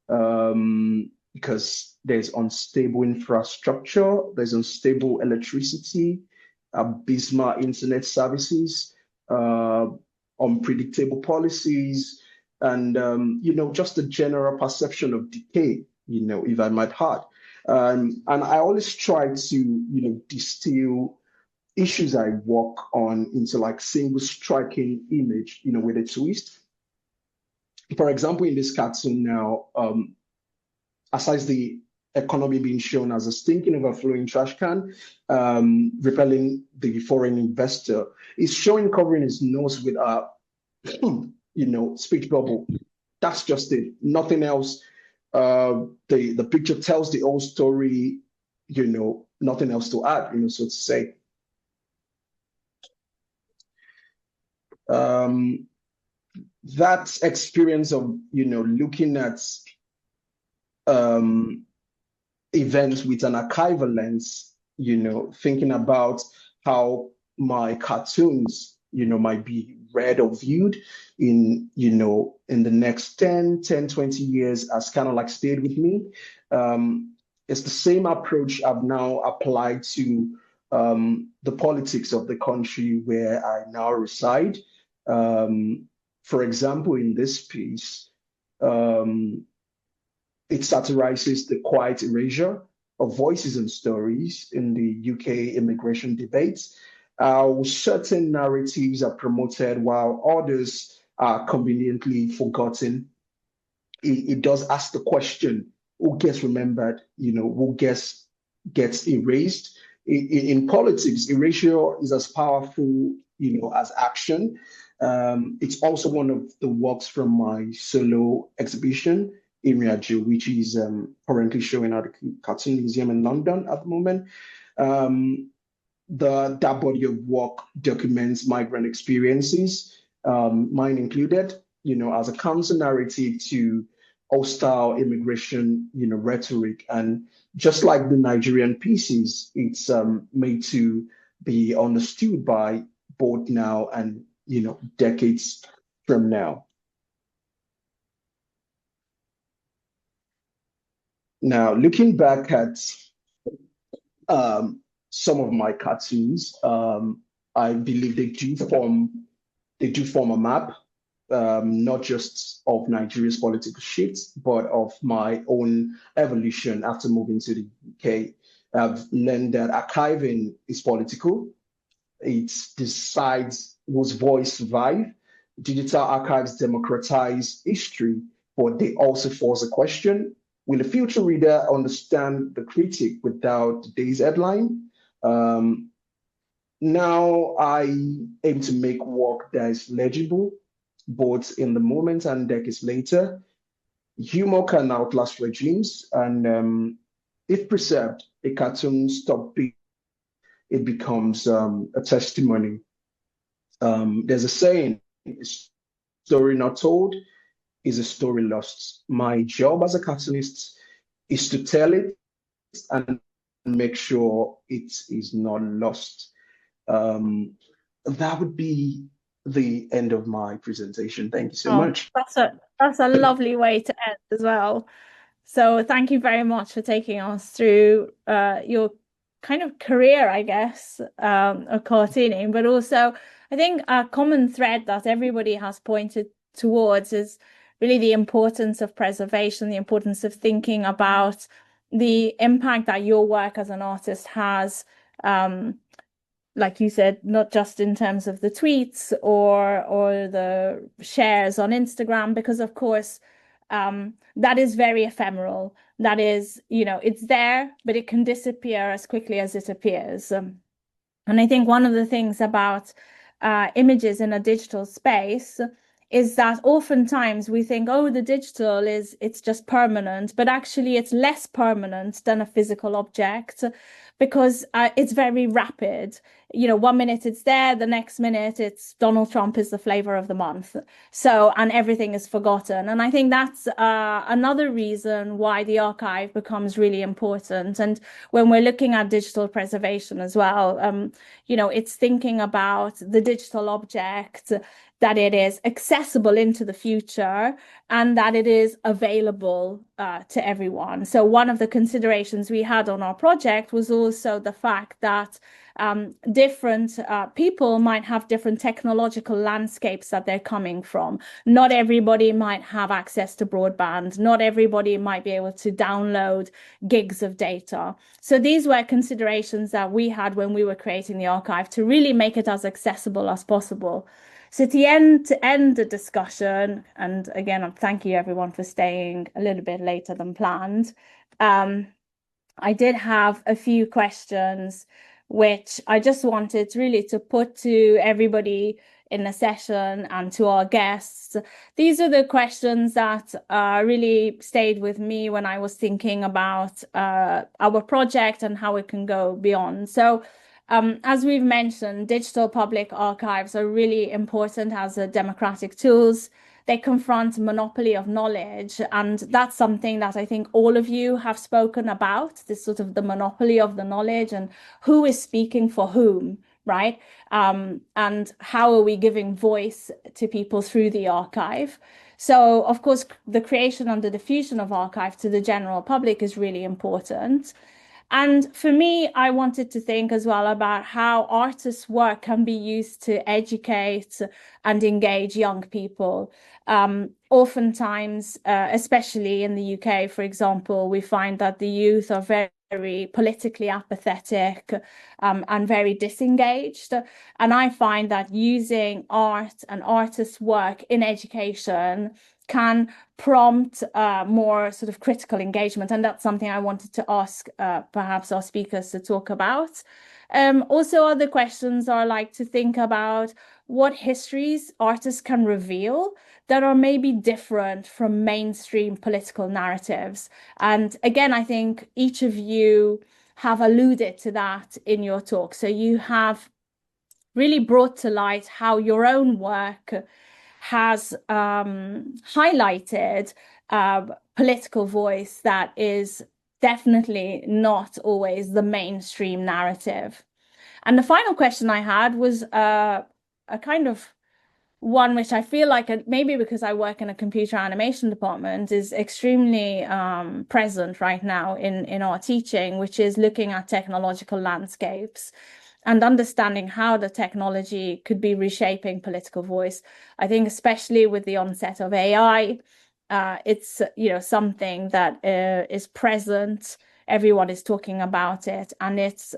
because there's unstable infrastructure, there's unstable electricity, abysmal internet services, unpredictable policies, and just a general perception of decay, if I might add. And I always try to distill issues I work on into like single striking image, with a twist. For example, in this cartoon now, aside the economy being shown as a stinking, overflowing trash can, repelling the foreign investor, is showing covering his nose with a, speech bubble. That's just it. Nothing else. The picture tells the whole story. Nothing else to add. So to say. That experience of looking at events with an archival lens, thinking about how my cartoons, might be read or viewed in the next 10, 20 years has kind of like stayed with me. It's the same approach I've now applied to the politics of the country where I now reside. For example, in this piece, it satirizes the quiet erasure of voices and stories in the UK immigration debates. Certain narratives are promoted while others are conveniently forgotten. It does ask the question, who gets remembered, who gets erased? In politics, erasure is as powerful, as action. It's also one of the works from my solo exhibition, Iriajo, which is currently showing at the Cartoon Museum in London at the moment. That body of work documents migrant experiences, mine included, as a counter narrative to hostile immigration, rhetoric. And just like the Nigerian pieces, it's made to be understood by both now and, decades from now. Now, looking back at some of my cartoons, I believe they do form a map, not just of Nigeria's political shifts, but of my own evolution after moving to the UK. I've learned that archiving is political. It decides whose voice survive. Digital archives democratize history, but they also force a question. Will the future reader understand the critic without today's headline? Now I aim to make work that is legible, both in the moment and decades later. Humor can outlast regimes, and if preserved, a cartoon stop being, it becomes a testimony. There's a saying, a story not told is a story lost. My job as a cartoonist is to tell it and make sure it is not lost. That would be the end of my presentation. Thank you so much. That's a lovely way to end as well. So thank you very much for taking us through your kind of career, I guess, of cartooning, but also I think a common thread that everybody has pointed towards is really the importance of preservation, the importance of thinking about the impact that your work as an artist has, like you said, not just in terms of the tweets or the shares on Instagram, because of course that is very ephemeral. That is, it's there, but it can disappear as quickly as it appears. And I think one of the things about images in a digital space is that oftentimes we think, oh, the digital it's just permanent, but actually it's less permanent than a physical object because it's very rapid. 1 minute it's there, the next minute it's Donald Trump is the flavor of the month. So, and everything is forgotten. And I think that's another reason why the archive becomes really important. And when we're looking at digital preservation as well, it's thinking about the digital object that it is accessible into the future, and that it is available to everyone. So one of the considerations we had on our project was also the fact that different people might have different technological landscapes that they're coming from. Not everybody might have access to broadband. Not everybody might be able to download gigs of data. So these were considerations that we had when we were creating the archive to really make it as accessible as possible. So to end the discussion, and again, thank you everyone for staying a little bit later than planned. I did have a few questions which I just wanted really to put to everybody in the session and to our guests. These are the questions that really stayed with me when I was thinking about our project and how it can go beyond. So as we've mentioned, digital public archives are really important as a democratic tools. They confront monopoly of knowledge, and that's something that I think all of you have spoken about, this sort of the monopoly of the knowledge and who is speaking for whom, right? And how are we giving voice to people through the archive? So, of course, the creation and the diffusion of archive to the general public is really important. And for me, I wanted to think as well about how artists' work can be used to educate and engage young people. Oftentimes, especially in the UK, for example, we find that the youth are very politically apathetic and very disengaged. And I find that using art and artists' work in education can prompt more sort of critical engagement. And that's something I wanted to ask perhaps our speakers to talk about. Also, other questions are like to think about what histories artists can reveal that are maybe different from mainstream political narratives. And again, I think each of you have alluded to that in your talk. So you have really brought to light how your own work has highlighted political voice that is definitely not always the mainstream narrative. And the final question I had was a kind of one which I feel like maybe because I work in a computer animation department is extremely present right now in our teaching, which is looking at technological landscapes and understanding how the technology could be reshaping political voice. I think especially with the onset of AI, it's something that is present. Everyone is talking about it, and it's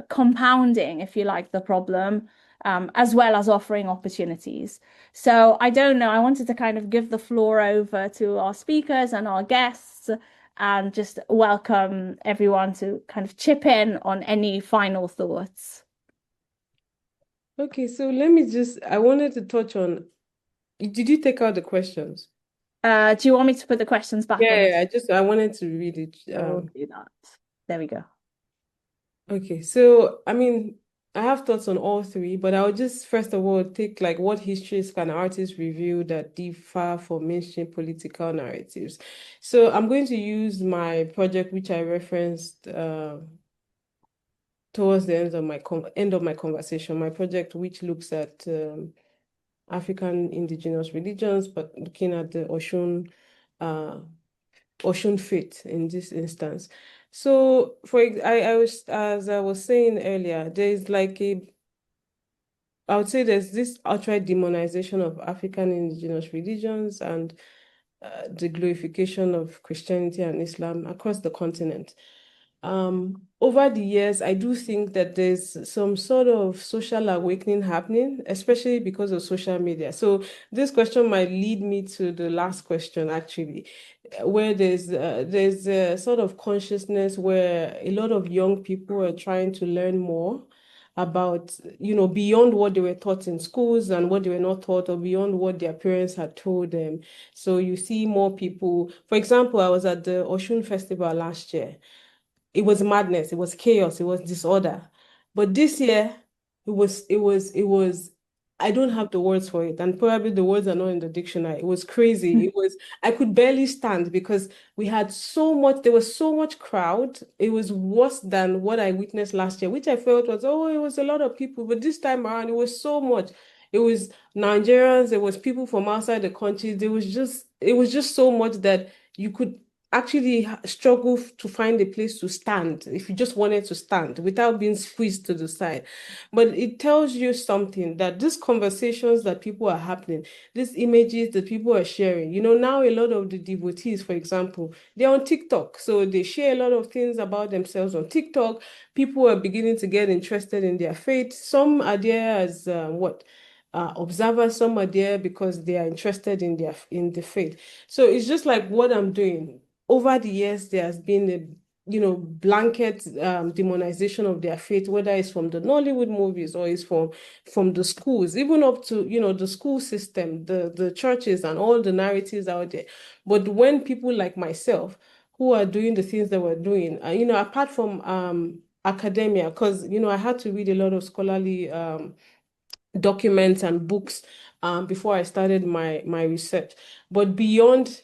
compounding, if you like, the problem, as well as offering opportunities. So I don't know, I wanted to kind of give the floor over to our speakers and our guests and just welcome everyone to kind of chip in on any final thoughts. Okay, so I wanted to touch on, did you take out the questions? Do you want me to put the questions back on? Yeah, I wanted to read it. We'll do that. There we go. Okay, so I mean, I have thoughts on all three, but I'll just first of all take like what histories can artists review that differ from mainstream political narratives. So I'm going to use my project, which I referenced towards the end of my conversation. My project, which looks at African indigenous religions, but looking at the Oshun faith in this instance. So as I was saying earlier, I would say there's this outright demonization of African indigenous religions and the glorification of Christianity and Islam across the continent. Over the years, I do think that there's some sort of social awakening happening, especially because of social media. So this question might lead me to the last question, actually, where there's a sort of consciousness where a lot of young people are trying to learn more about, beyond what they were taught in schools and what they were not taught, or beyond what their parents had told them. So you see more people. For example, I was at the Oshun Festival last year. It was madness, it was chaos, it was disorder. But this year, it was, I don't have the words for it, and probably the words are not in the dictionary. It was crazy. I could barely stand because there was so much crowd. It was worse than what I witnessed last year, which I felt was, it was a lot of people, but this time around, it was so much. It was Nigerians, it was people from outside the country. It was just so much that you could actually struggle to find a place to stand if you just wanted to stand without being squeezed to the side. But it tells you something that these conversations that people are happening, these images that people are sharing, now a lot of the devotees, for example, they're on TikTok. So they share a lot of things about themselves on TikTok. People are beginning to get interested in their faith. Some are there as observers, some are there because they are interested in the faith. So it's just like what I'm doing. Over the years, there has been a blanket demonization of their faith, whether it's from the Nollywood movies or it's from the schools, even up to the school system, the churches, and all the narratives out there. But when people like myself who are doing the things that we're doing, apart from academia, because I had to read a lot of scholarly documents and books before I started my research. But beyond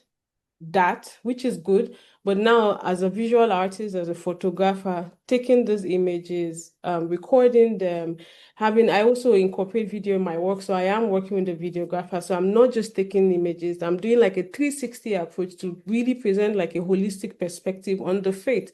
that, which is good. But now, as a visual artist, as a photographer, taking these images, recording them, I also incorporate video in my work. So I am working with a videographer. So I'm not just taking images, I'm doing like a 360 approach to really present like a holistic perspective on the faith,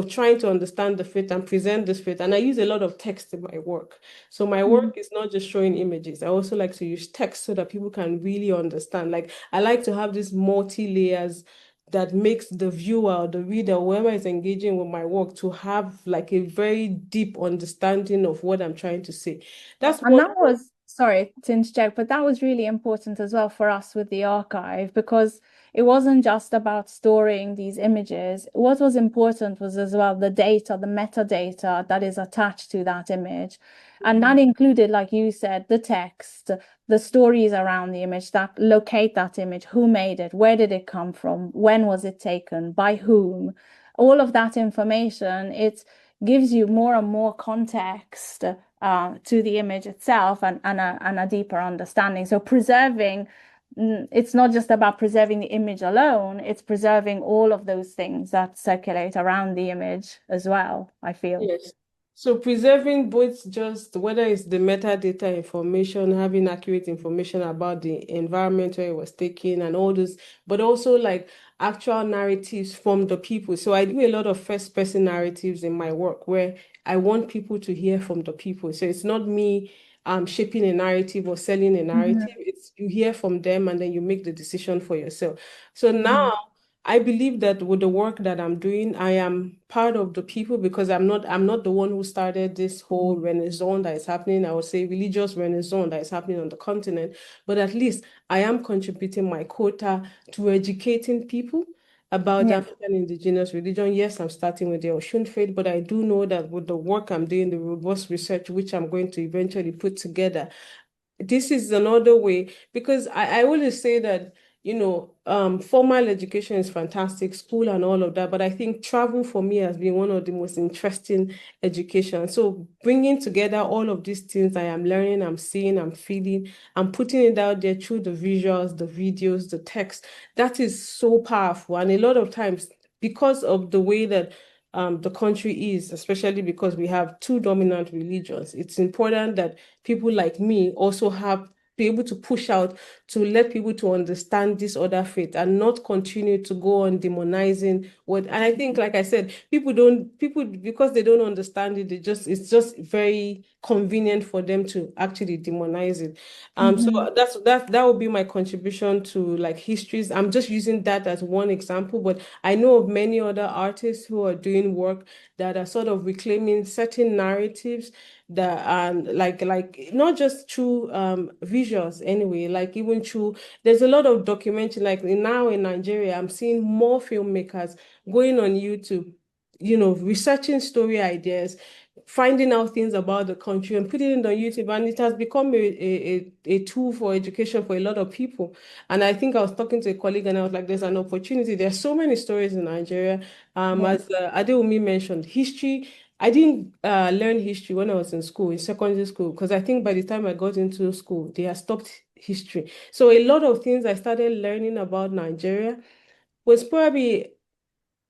trying to understand the faith and present this faith. And I use a lot of text in my work. So my work is not just showing images. I also like to use text so that people can really understand. Like I like to have this multi-layers that makes the viewer or the reader, whoever is engaging with my work, to have like a very deep understanding of what I'm trying to say. That's And what. that was, sorry to interject, but that was really important as well for us with the archive, because it wasn't just about storing these images. What was important was as well the data, the metadata that is attached to that image. And that included, like you said, the text, the stories around the image that locate that image, who made it, where did it come from, when was it taken, by whom. All of that information, it gives you more and more context to the image itself, and a deeper understanding. So preserving, it's not just about preserving the image alone, it's preserving all of those things that circulate around the image as well, I feel. Yes. So preserving both just whether it's the metadata information, having accurate information about the environment where it was taken and all this, but also like actual narratives from the people. So I do a lot of first person narratives in my work where I want people to hear from the people. So it's not me shaping a narrative or selling a narrative. It's you hear from them and then you make the decision for yourself. So now I believe that with the work that I'm doing, I am part of the people because I'm not the one who started this whole renaissance that is happening. I would say religious renaissance that is happening on the continent, but at least I am contributing my quota to educating people about Yeah. African indigenous religion. Yes, I'm starting with the Oshun faith, but I do know that with the work I'm doing, the robust research which I'm going to eventually put together, this is another way because I always say that formal education is fantastic, school and all of that, but I think travel for me has been one of the most interesting education. So bringing together all of these things I am learning, I'm seeing, I'm feeling, I'm putting it out there through the visuals, the videos, the text, that is so powerful. And a lot of times, because of the way that the country is, especially because we have two dominant religions, it's important that people like me also be able to push out to let people to understand this other faith and not continue to go on demonizing what. And I think, like I said, people because they don't understand it, it's just very convenient for them to actually demonize it. So that would be my contribution to like histories. I'm just using that as one example, but I know of many other artists who are doing work that are sort of reclaiming certain narratives that like not just through visuals anyway, like even through there's a lot of documentary like now in Nigeria. I'm seeing more filmmakers going on YouTube, researching story ideas, finding out things about the country and putting it on YouTube, and it has become a tool for education for a lot of people. And I think I was talking to a colleague and I was like, there's an opportunity. There's so many stories in Nigeria. As Adewunmi mentioned, history. I didn't learn history when I was in school, in secondary school, because I think by the time I got into school, they had stopped history. So a lot of things I started learning about Nigeria was probably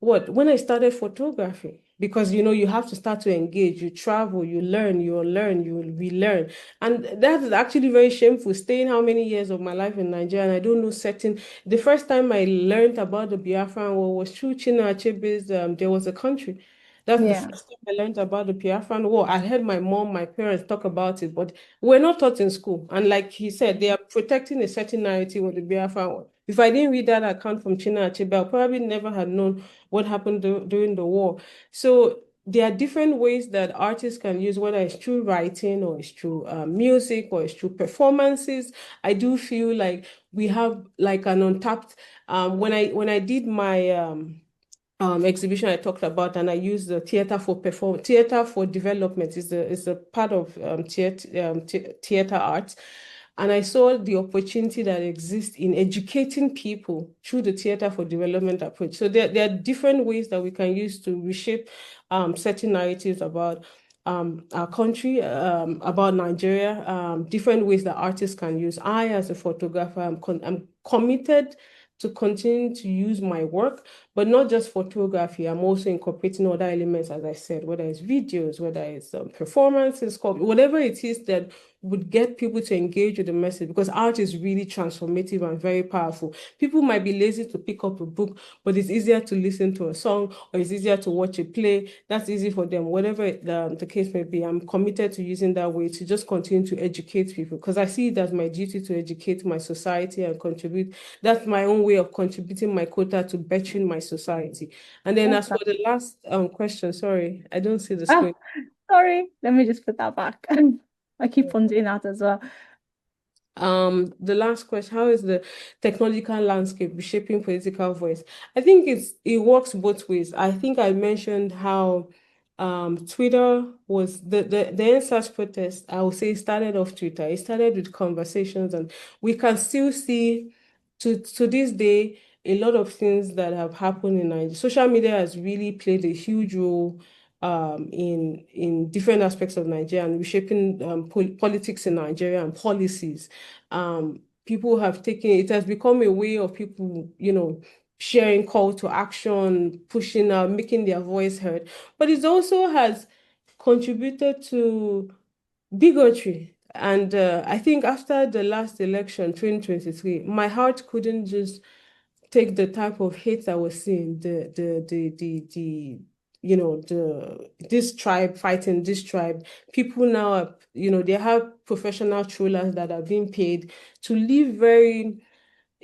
when I started photography, because you have to start to engage, you travel, you learn, you learn, you relearn. And that is actually very shameful, staying how many years of my life in Nigeria, and I don't know the first time I learned about the Biafran War was through Chinua Achebe's There Was a Country. That's the Yeah. first time I learned about the Biafran War. I heard my mom, my parents talk about it, but we're not taught in school. And like he said, they are protecting a certain narrative of the Biafran War. If I didn't read that account from Chinua Achebe, I probably never had known what happened during the war. So there are different ways that artists can use, whether it's through writing or it's through music or it's through performances. I do feel like we have like an untapped. When I did my exhibition I talked about, and I used the theater for development is a part of theater arts. And I saw the opportunity that exists in educating people through the theater for development approach. So there are different ways that we can use to reshape certain narratives about our country, about Nigeria, different ways that artists can use. I, as a photographer, I'm committed to continue to use my work, but not just photography. I'm also incorporating other elements, as I said, whether it's videos, whether it's performances, whatever it is that would get people to engage with the message, because art is really transformative and very powerful. People might be lazy to pick up a book, but it's easier to listen to a song, or it's easier to watch a play. That's easy for them, whatever the case may be. I'm committed to using that way to just continue to educate people, because I see it as my duty to educate my society and contribute. That's my own way of contributing my quota to bettering my society. And then as for the last question, sorry, I don't see the screen. Sorry, let me just put that back. I keep on doing that as well. The last question, how is the technological landscape reshaping political voice? I think it works both ways. I think I mentioned how Twitter was the NSAS protest, I would say, started off Twitter. It started with conversations, and we can still see to this day a lot of things that have happened in Nigeria. Social media has really played a huge role in different aspects of Nigeria and reshaping politics in Nigeria and policies. People have taken it has become a way of people, sharing call to action, pushing out, making their voice heard. But it also has contributed to bigotry. And I think after the last election, 2023, my heart couldn't just take the type of hate I was seeing, this tribe fighting this tribe. People now are, they have professional trollers that are being paid to leave very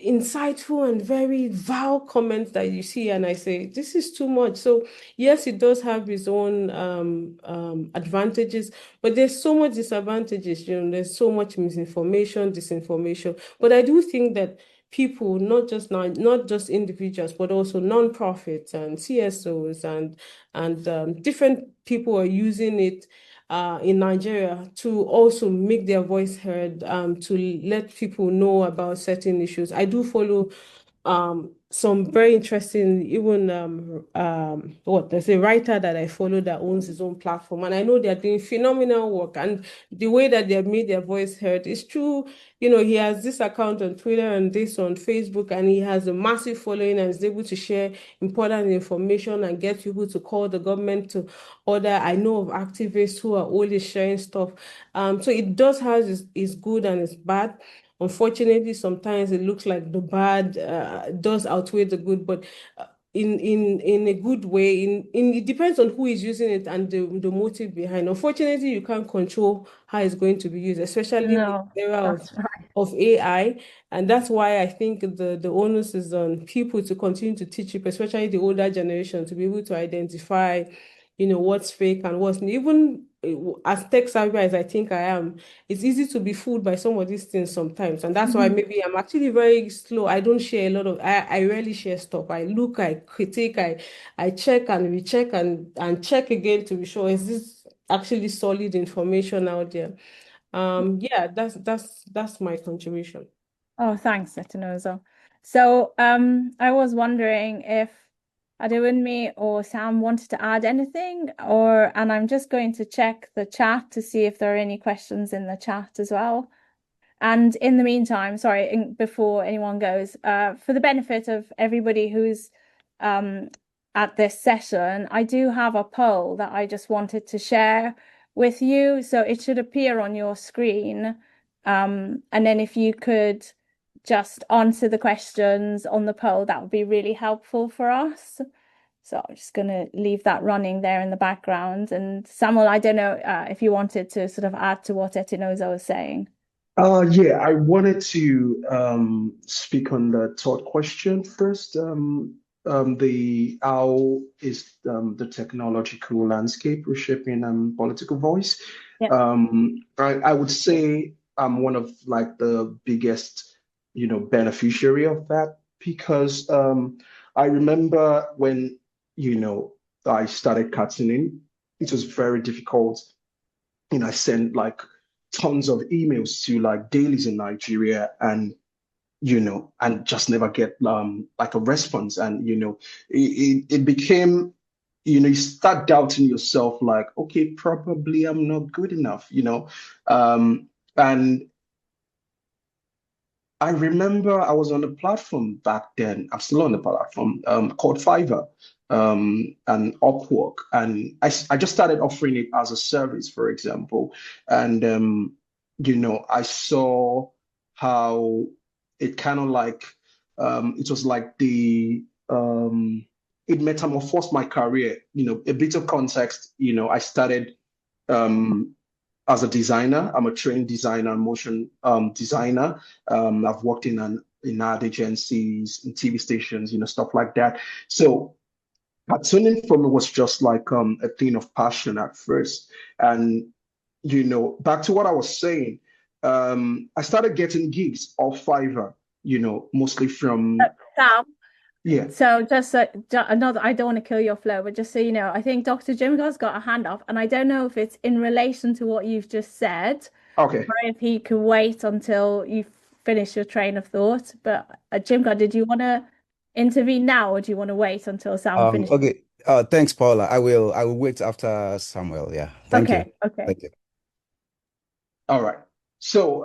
insightful and very vile comments that you see, and I say this is too much. So yes, it does have its own advantages, but there's so much disadvantages. There's so much misinformation, disinformation. But I do think that people, not just individuals, but also non-profits and CSOs and different people are using it in Nigeria to also make their voice heard, to let people know about certain issues. I do follow some very interesting, even there's a writer that I follow that owns his own platform, and I know they're doing phenomenal work. And the way that they've made their voice heard is true. He has this account on Twitter and this on Facebook, and he has a massive following and is able to share important information and get people to call the government to order. I know of activists who are always sharing stuff. So it does have its good and its bad. Unfortunately, sometimes it looks like the bad does outweigh the good, but in a good way. It depends on who is using it and the motive behind. Unfortunately, you can't control how it's going to be used, especially in the era of AI. And that's why I think the onus is on people to continue to teach it, especially the older generation, to be able to identify, what's fake and what's even as tech savvy as I think I am, it's easy to be fooled by some of these things sometimes. And that's why maybe I'm actually very slow. I don't share a lot of, I rarely share stuff. I look, I critique, I check and recheck and check again to be sure, is this actually solid information out there? Yeah, that's my contribution. Oh, thanks, Etinosa. So I was wondering if Ademwunmi or Sam wanted to add anything, and I'm just going to check the chat to see if there are any questions in the chat as well. And in the meantime, sorry, before anyone goes, for the benefit of everybody who's at this session, I do have a poll that I just wanted to share with you. So it should appear on your screen. And then if you could just answer the questions on the poll, that would be really helpful for us. So I'm just going to leave that running there in the background. And Samuel, I don't know if you wanted to sort of add to what Etinosa was saying. Yeah, I wanted to speak on the third question first. How is the technological landscape reshaping political voice? Yeah. I would say I'm one of like the biggest, beneficiary of that because I remember when, I started cartooning, it was very difficult. I sent like tons of emails to like dailies in Nigeria and and just never get like a response. And it became, you start doubting yourself, like, okay, probably I'm not good enough. And I remember I was on a platform back then. I'm still on the platform called Fiverr and Upwork, and I just started offering it as a service, for example. And I saw how it kind of like it was like it metamorphosed my career. A bit of context. I started um, as a designer. I'm a trained designer, motion designer. I've worked in ad agencies, in TV stations, stuff like that. So cartooning for me was just like a thing of passion at first. And back to what I was saying, I started getting gigs off Fiverr, mostly from Sam, yeah. so just another, I don't want to kill your flow, but just so you know, I think Dr. Jimgar's got a hand up, and I don't know if it's in relation to what you've just said, Okay. or if he could wait until you finish your train of thought. But Jimgar, did you want to intervene now, or do you want to wait until Sam finishes? Okay. Thanks, Paula. I will wait after Samuel. Yeah. Thank you. Okay. Thank you. All right. So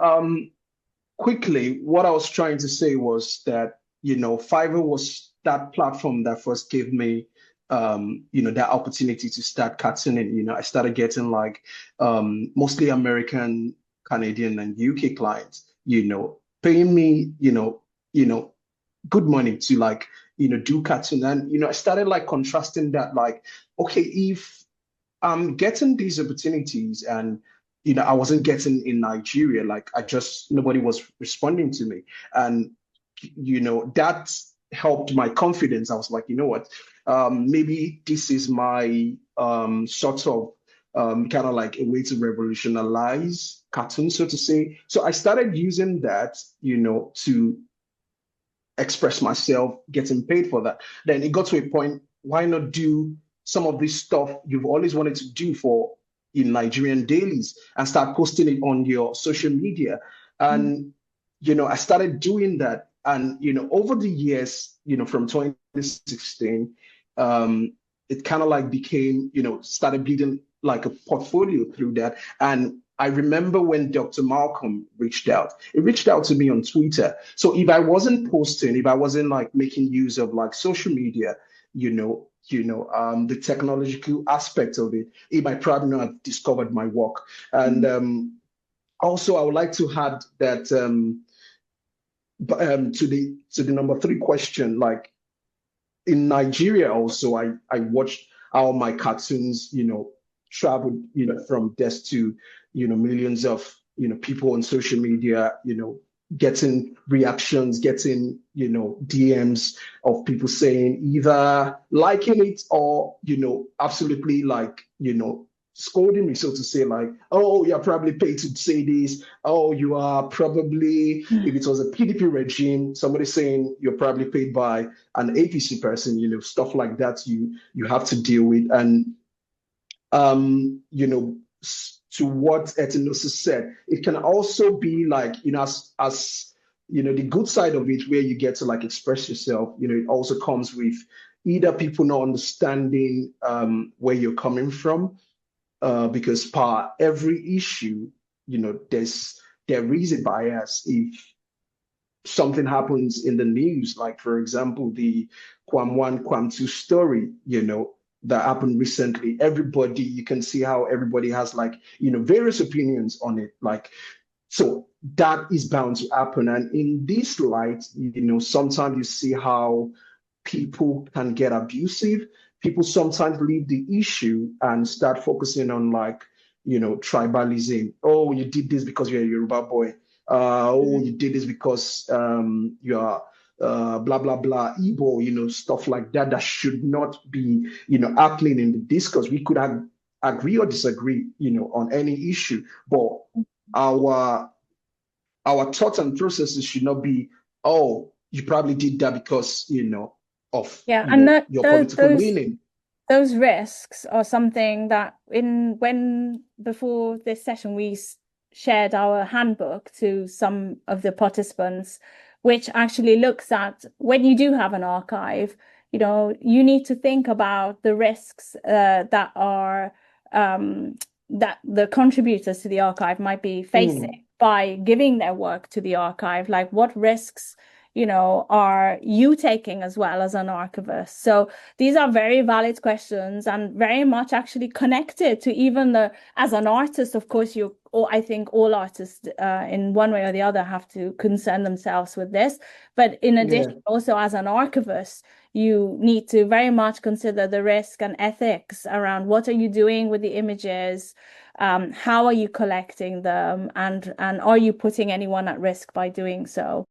quickly, what I was trying to say was that, Fiverr was that platform that first gave me, that opportunity to start cartooning. I started getting like mostly American, Canadian, and UK clients, paying me, good money to like, do cartoon. And, I started like contrasting that, like, okay, if I'm getting these opportunities and I wasn't getting in Nigeria. Like nobody was responding to me. And, that helped my confidence. I was like, you know what, maybe this is my sort of kind of like a way to revolutionize cartoons, so to say. So I started using that, to express myself, getting paid for that. Then it got to a point, why not do some of this stuff you've always wanted to do in Nigerian dailies and start posting it on your social media? And, I started doing that. And, over the years, from 2016, it kind of like became, started building like a portfolio through that. And I remember when Dr. Malcolm reached out, he reached out to me on Twitter. So if I wasn't posting, if I wasn't like making use of like social media, the technological aspect of it, he might probably not have discovered my work. And also, I would like to add that to the number 3 question, like in Nigeria, also, I watched how my cartoons, traveled, from desk to, millions of, people on social media, getting reactions, getting, DMs of people saying either liking it or, absolutely like, scolding me, so to say, like, oh, you're probably paid to say this. Oh, you are probably, if it was a PDP regime, somebody saying you're probably paid by an APC person, stuff like that you have to deal with. And, to what Etinosa said, it can also be like, as the good side of it, where you get to like express yourself, it also comes with either people not understanding where you're coming from, because per every issue, there is a bias. If something happens in the news, like for example, the Quam 1, Quam 2 story, that happened recently. Everybody, you can see how everybody has like, various opinions on it. Like, so that is bound to happen. And in this light, sometimes you see how people can get abusive. People sometimes leave the issue and start focusing on like, tribalism. Oh, you did this because you're a Yoruba boy. Oh, you did this because you're blah, blah, blah, Igbo, stuff like that, that should not be, happening in the discourse. We could agree or disagree, on any issue, but our thoughts and processes should not be, oh, you probably did that because, of your political leaning. Those risks are something that before this session, we shared our handbook to some of the participants, which actually looks at when you do have an archive, you need to think about the risks that are that the contributors to the archive might be facing by giving their work to the archive. Like, what risks are you taking as well as an archivist? So these are very valid questions and very much actually connected to even as an artist, of course, I think all artists in one way or the other have to concern themselves with this. But in addition, also as an archivist, you need to very much consider the risk and ethics around what are you doing with the images, how are you collecting them, and are you putting anyone at risk by doing so?